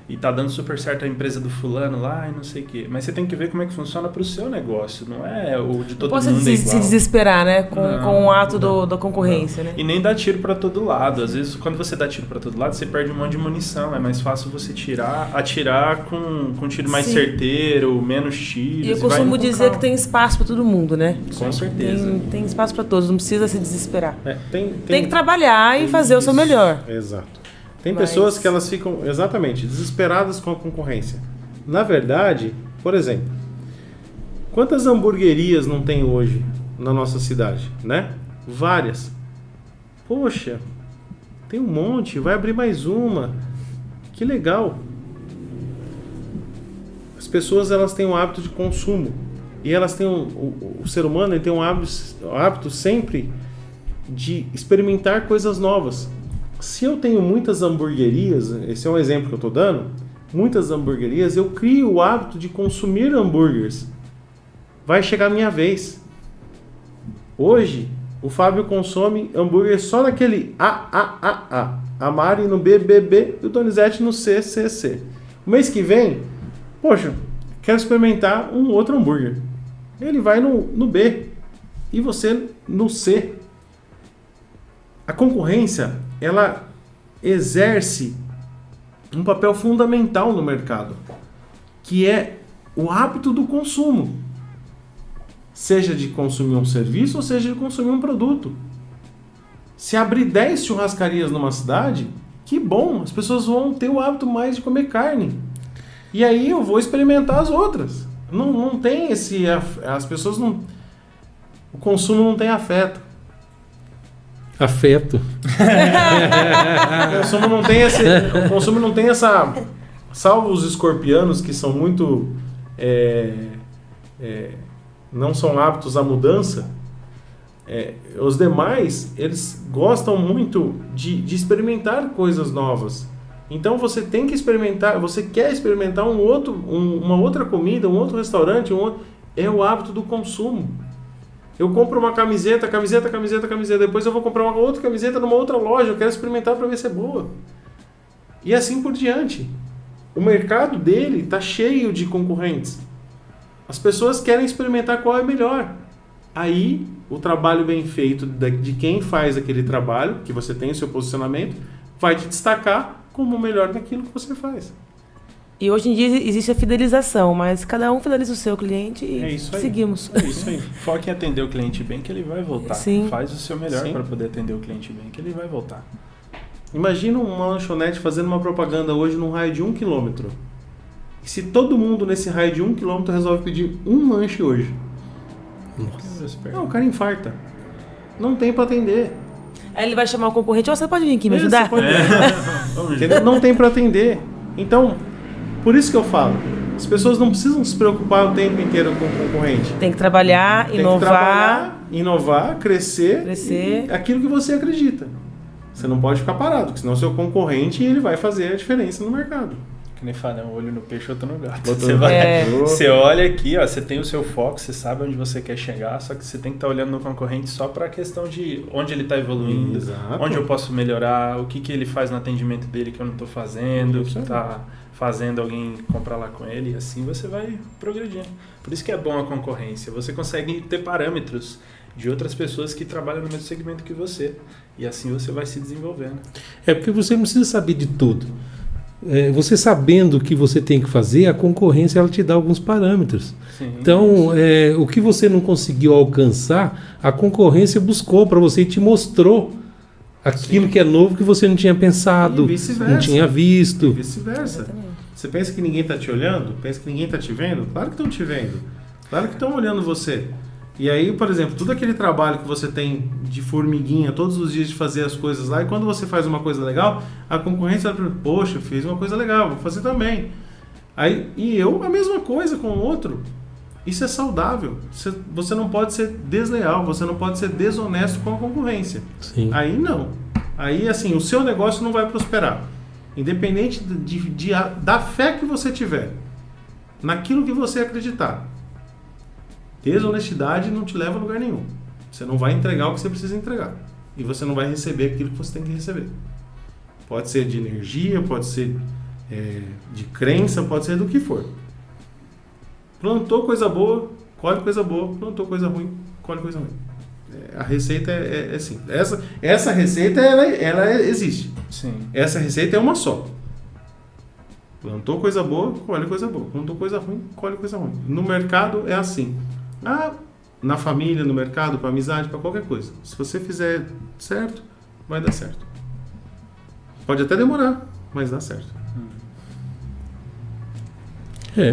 E tá dando super certo a empresa do fulano lá e não sei o quê. Mas você tem que ver como é que funciona para o seu negócio, não é o de todo mundo igual. igual. Se desesperar, né? Com o ato da concorrência, né? E nem dar tiro para todo lado. Às vezes, quando você dá tiro para todo lado, você perde um monte de munição. É mais fácil você atirar com um tiro mais certeiro, menos tiros. E eu costumo dizer que tem espaço para todo mundo, né? Com certeza. Tem espaço para todos, não precisa se desesperar. Tem que trabalhar e fazer o seu melhor. Exato. Tem pessoas que elas ficam, exatamente, desesperadas com a concorrência. Na verdade, por exemplo, quantas hamburguerias não tem hoje na nossa cidade, né? Várias. Poxa, tem um monte, vai abrir mais uma. Que legal. As pessoas, elas têm um hábito de consumo. E elas têm o ser humano, ele tem um hábito sempre de experimentar coisas novas. Se eu tenho muitas hamburguerias, esse é um exemplo que eu estou dando, muitas hamburguerias, eu crio o hábito de consumir hambúrgueres. Vai chegar a minha vez. Hoje, o Fábio consome hambúrguer só naquele A. A Mari no BBB e o Donizete no CCC. O mês que vem, poxa, quero experimentar um outro hambúrguer. Ele vai no B e você no C. A concorrência, ela exerce um papel fundamental no mercado, que é o hábito do consumo. Seja de consumir um serviço ou seja de consumir um produto. Se abrir 10 churrascarias numa cidade, que bom, as pessoas vão ter o hábito mais de comer carne. E aí eu vou experimentar as outras. Não tem esse... As pessoas não... O consumo não tem afeto. Afeto. O consumo não tem essa... Salvo os escorpianos, que são muito... não são aptos à mudança. Os demais, eles gostam muito de experimentar coisas novas. Então você tem que experimentar, você quer experimentar uma outra comida, um outro restaurante, é o hábito do consumo. Eu compro uma camiseta, depois eu vou comprar uma outra camiseta numa outra loja, eu quero experimentar para ver se é boa. E assim por diante. O mercado dele está cheio de concorrentes. As pessoas querem experimentar qual é melhor. Aí, o trabalho bem feito de quem faz aquele trabalho, que você tem o seu posicionamento, vai te destacar como o melhor naquilo que você faz. E hoje em dia existe a fidelização, mas cada um fideliza o seu cliente e É isso aí. seguimos. É isso aí. Foque em atender o cliente bem, que ele vai voltar. Sim. Faz o seu melhor Sim. para poder atender o cliente bem, que ele vai voltar. Imagina uma lanchonete fazendo uma propaganda hoje num raio de 1 km. E se todo mundo nesse raio de 1 km resolve pedir um lanche hoje? Não, o cara infarta. Não tem para atender. Aí ele vai chamar o concorrente, você pode vir aqui me Você ajudar? pode- Vamos Entendeu? Não tem para atender. Então, por isso que eu falo, as pessoas não precisam se preocupar o tempo inteiro com o concorrente. Tem que trabalhar, Tem que inovar. trabalhar, inovar, crescer. Crescer. E aquilo que você acredita. Você não pode ficar parado, porque senão seu concorrente ele vai fazer a diferença no mercado. Que nem fala, um olho no peixe, outro no gato. Outro Você, no vai, gato. você olha aqui, ó, você tem o seu foco, você sabe onde você quer chegar, só que você tem que estar olhando no concorrente só para a questão de onde ele está evoluindo, Exato. onde eu posso melhorar, o que ele faz no atendimento dele que eu não estou fazendo, o Isso que aí. está fazendo alguém comprar lá com ele, e assim você vai progredindo. Por isso que é bom a concorrência, você consegue ter parâmetros de outras pessoas que trabalham no mesmo segmento que você, e assim você vai se desenvolvendo. É porque você não precisa saber de tudo. Você sabendo o que você tem que fazer, a concorrência ela te dá alguns parâmetros. Sim. Então, o que você não conseguiu alcançar, a concorrência buscou para você e te mostrou aquilo que é novo que você não tinha pensado, E vice-versa. não tinha E visto. vice-versa. Você pensa que ninguém está te olhando? Pensa que ninguém está te vendo? Claro que estão te vendo. Claro que estão olhando você. E aí, por exemplo, todo aquele trabalho que você tem de formiguinha todos os dias de fazer as coisas lá, e quando você faz uma coisa legal, a concorrência vai perguntar, poxa, eu fiz uma coisa legal, vou fazer também. Aí, e eu, a mesma coisa com o outro. Isso é saudável. Você não pode ser desleal, você não pode ser desonesto com a concorrência. Sim. Aí não. Aí, assim, o seu negócio não vai prosperar. Independente da fé que você tiver, naquilo que você acreditar. Desonestidade não te leva a lugar nenhum. Você não vai entregar o que você precisa entregar. E você não vai receber aquilo que você tem que receber. Pode ser de energia, pode ser de crença, pode ser do que for. Plantou coisa boa, colhe coisa boa. Plantou coisa ruim, colhe coisa ruim. A receita é assim. Essa receita, ela existe. Sim. Essa receita é uma só. Plantou coisa boa, colhe coisa boa. Plantou coisa ruim, colhe coisa ruim. No mercado é assim. Na família, no mercado, para amizade, para qualquer coisa. Se você fizer certo, vai dar certo. Pode até demorar, mas dá certo.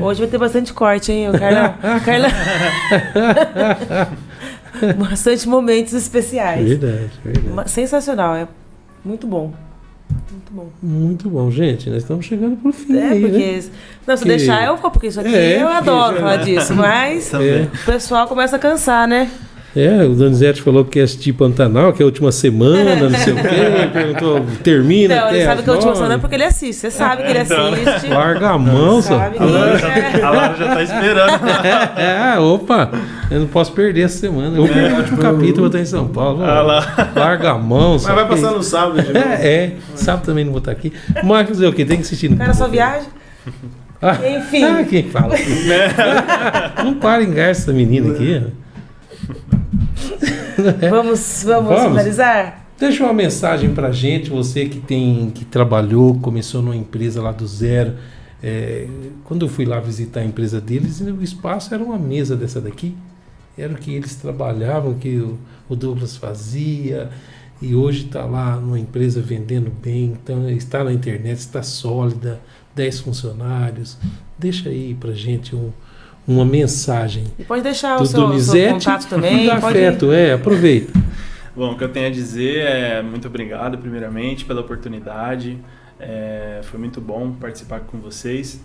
Hoje vai ter bastante corte, hein, Carlão? Carlão. Bastante momentos especiais. Verdade, verdade. Sensacional, é muito bom. Muito bom. Muito bom, gente. Nós estamos chegando pro fim aí, Porque... né? Não, se Que- deixar eu vou, porque isso aqui É, eu adoro porque- falar disso, mas É. o pessoal começa a cansar, né? O Donizete falou que quer assistir Pantanal, que é a última semana, não sei o quê. Perguntou, termina Não, até ele sabe às que é a última 9. semana é porque ele assiste. Você sabe que ele assiste. Larga a mão, só. Sabe A Lara que... a Lara já tá esperando. Opa, eu não posso perder essa semana. Eu vou perder o último capítulo, vou estar em São Paulo. Ah lá. Larga a mão, Mas só. vai passar no sábado de novo. Sábado também não vou estar aqui. Mas fazer o quê? Tem que assistir no O cara só viaja. Enfim. Quem fala? Não para em garça essa menina aqui. Vamos Vamos. finalizar? Deixa uma mensagem pra gente, você que trabalhou, começou numa empresa lá do zero. Quando eu fui lá visitar a empresa deles, o espaço era uma mesa dessa daqui. Era o que eles trabalhavam, que o Douglas fazia. E hoje está lá numa empresa vendendo bem, então está na internet, está sólida, 10 funcionários. Deixa aí pra gente uma mensagem E pode deixar o do seu Donizete contato também. e do Pode... afeto. Aproveita. Bom, o que eu tenho a dizer é muito obrigado, primeiramente, pela oportunidade. Foi muito bom participar com vocês.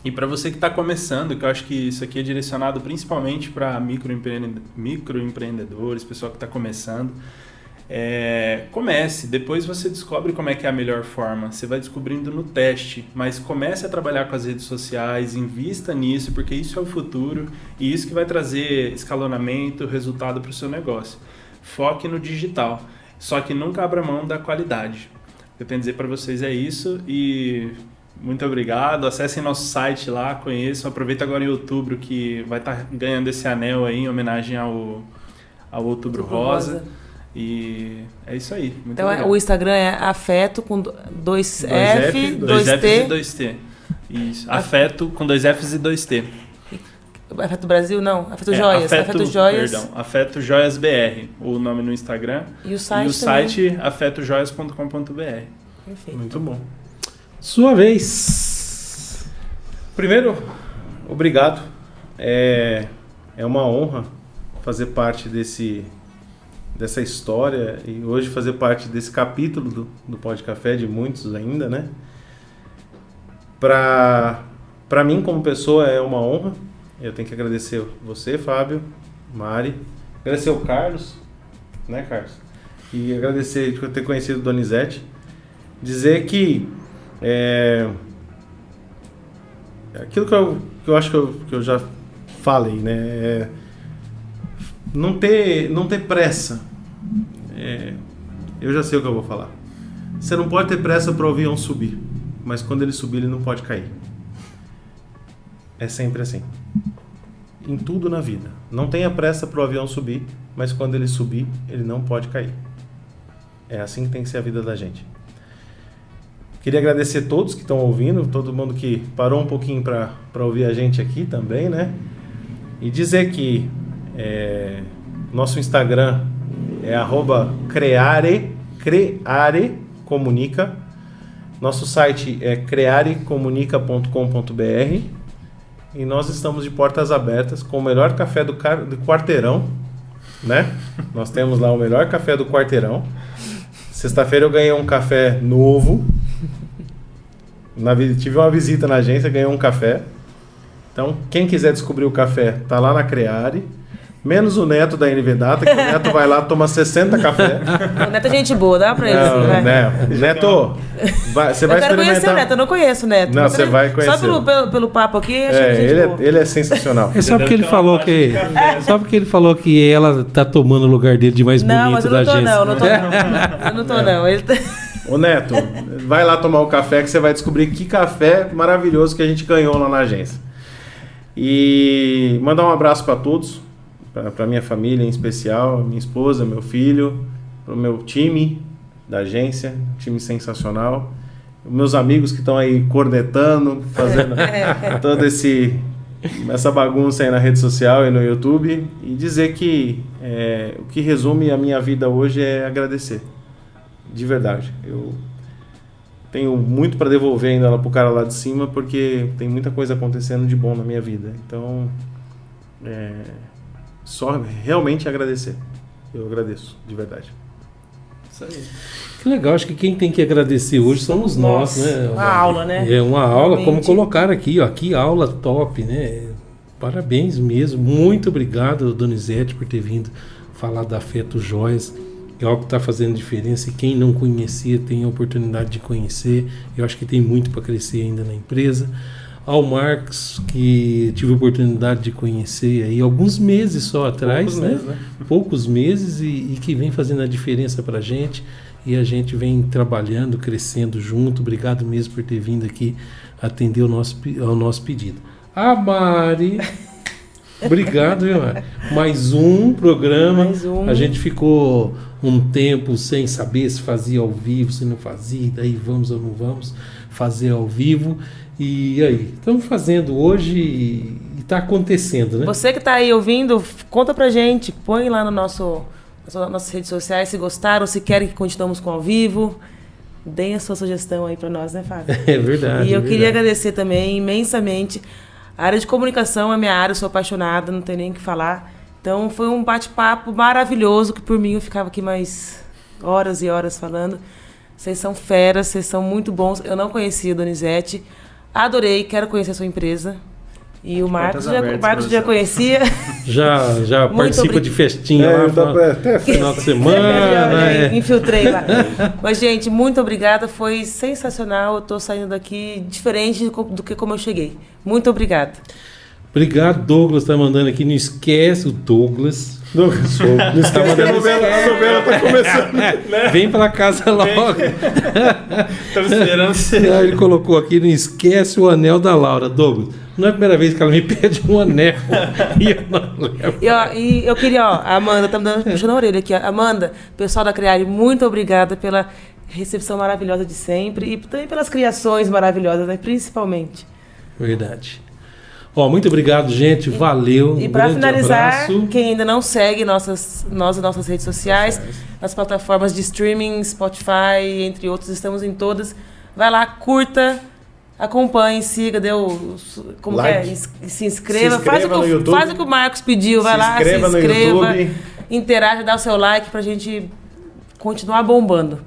E para você que está começando, que eu acho que isso aqui é direcionado principalmente para microempreendedores, pessoal que está começando. Comece, depois você descobre como é que é a melhor forma, você vai descobrindo no teste, mas comece a trabalhar com as redes sociais, invista nisso, porque isso é o futuro e isso que vai trazer escalonamento, resultado para o seu negócio. Foque no digital, só que nunca abra mão da qualidade. O que eu tenho a dizer para vocês é isso e muito obrigado, acessem nosso site lá, conheçam, aproveita agora em outubro que vai estar ganhando esse anel aí em homenagem ao Outubro Rosa. E é isso aí. Muito Então legal. o Instagram é afeto com 2F, 2 Fs 2T. e 2T. Isso. Afeto com 2 Fs e 2T. Afeto Brasil? Não. Afeto Joias. Afeto Joias. Perdão. Afeto Joias BR. O nome no Instagram. E o site E o site afetojoias.com.br. Perfeito. Muito bom. Sua vez. Primeiro, obrigado. É uma honra fazer parte dessa história e hoje fazer parte desse capítulo do Pó de Café, de muitos ainda, né? Para mim, como pessoa, é uma honra. Eu tenho que agradecer você, Fábio, Mari, agradecer o Carlos, né, Carlos? E agradecer por ter conhecido Donizete. Dizer que aquilo que eu acho que eu já falei, né? Não ter pressa. Eu já sei o que eu vou falar. Você não pode ter pressa para o avião subir, mas quando ele subir, ele não pode cair. É sempre assim. Em tudo na vida. Não tenha pressa para o avião subir, mas quando ele subir, ele não pode cair. É assim que tem que ser a vida da gente. Queria agradecer a todos que estão ouvindo, todo mundo que parou um pouquinho para ouvir a gente aqui também, né? E dizer que nosso Instagram é @crearecomunica. Nosso site é crearecomunica.com.br e nós estamos de portas abertas com o melhor café do quarteirão, né? Nós temos lá o melhor café do quarteirão. Sexta-feira eu ganhei um café novo. Tive uma visita na agência, ganhei um café. Então, quem quiser descobrir o café, tá lá na Creare. Menos o Neto da NV Data, que o Neto vai lá, toma 60 café. O Neto é gente boa, dá pra ele sim, vai. Né? Neto, você vai experimentar. Eu quero conhecer o Neto, eu não conheço o Neto. Não, você vai conhecer. Só pelo papo aqui, acho que gente boa. Ele é sensacional. É só porque ele falou que. Só porque ele falou que ela tá tomando o lugar dele de mais bonito da agência. Não, eu não tô não. Ele Ô Neto, vai lá tomar o café que você vai descobrir que café maravilhoso que a gente ganhou lá na agência. E mandar um abraço para todos, para minha família em especial, minha esposa, meu filho, para o meu time da agência, time sensacional, meus amigos que estão aí cornetando, fazendo toda essa bagunça aí na rede social e no YouTube, e dizer que o que resume a minha vida hoje é agradecer, de verdade. Eu tenho muito para devolver ainda lá pro cara lá de cima, porque tem muita coisa acontecendo de bom na minha vida. Então, só realmente agradecer. Eu agradeço, de verdade. Isso aí. Que legal, acho que quem tem que agradecer hoje somos nós, né? Uma aula, né? É uma aula, Realmente. como colocaram aqui, ó, que aula top, né? Parabéns mesmo, muito obrigado, Donizete, por ter vindo falar da Afeto Joias. É algo que está fazendo diferença e quem não conhecia tem a oportunidade de conhecer. Eu acho que tem muito para crescer ainda na empresa. Ao Marcos, que tive a oportunidade de conhecer aí alguns meses só atrás, poucos meses e que vem fazendo a diferença para a gente. E a gente vem trabalhando, crescendo junto. Obrigado mesmo por ter vindo aqui atender ao nosso pedido. A Mari... Obrigado, viu, Mari? Mais um programa. A gente ficou um tempo sem saber se fazia ao vivo, se não fazia, daí vamos ou não vamos fazer ao vivo. E aí, estamos fazendo hoje e está acontecendo, né? Você que está aí ouvindo, conta pra gente, põe lá nas nossas redes sociais se gostaram, se querem que continuemos com ao vivo. Deem a sua sugestão aí para nós, né, Fábio? É verdade. E eu queria agradecer também imensamente. A área de comunicação é minha área, eu sou apaixonada, não tenho nem o que falar. Então foi um bate-papo maravilhoso, que por mim eu ficava aqui mais horas e horas falando. Vocês são feras, vocês são muito bons. Eu não conhecia o Donizete, adorei, quero conhecer a sua empresa. E o Marcos já conhecia. Já participa de festinha lá até final de semana. Infiltrei lá. Mas, gente, muito obrigada. Foi sensacional. Eu tô saindo daqui diferente do que como eu cheguei. Muito obrigada. Obrigado, Douglas. Tá mandando aqui. Não esquece o Douglas. Não está mandando a novela tá começando. Né? Vem pra casa logo. Estamos esperando você. Ele colocou aqui, não esquece o anel da Laura. Douglas, Não é a primeira vez que ela me pede um anel e eu não levo. E eu queria, a Amanda tá me puxando a orelha aqui. Amanda, pessoal da Criare, muito obrigada pela recepção maravilhosa de sempre e também pelas criações maravilhosas, né? Principalmente. Verdade. Muito obrigado, gente. Valeu. E para finalizar, abraço. quem ainda não segue nossas redes sociais, nas plataformas de streaming, Spotify, entre outros, estamos em todas. Vai lá, curta, acompanhe, siga, como like. que é? Se inscreva, faz o que o Marcos pediu, vai lá, se inscreva, no YouTube. Interaja, dá o seu like pra gente continuar bombando.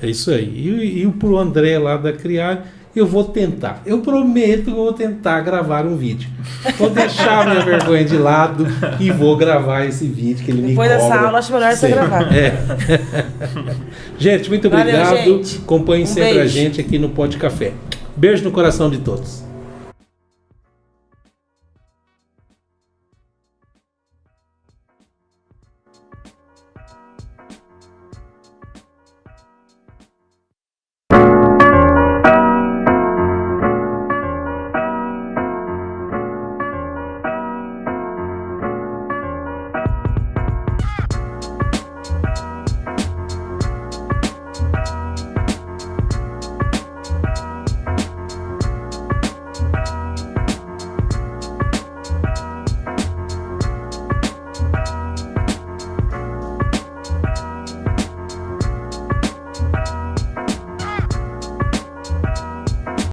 É isso aí. E pro André lá da Criar, eu vou tentar. Eu prometo que eu vou tentar gravar um vídeo. Vou deixar minha vergonha de lado e vou gravar esse vídeo que ele me cobra. Depois dessa aula, acho melhor você gravar. Gente, muito Valeu, obrigado. gente. Acompanhem sempre Beijo. a gente aqui no Pod Café. Beijo no coração de todos.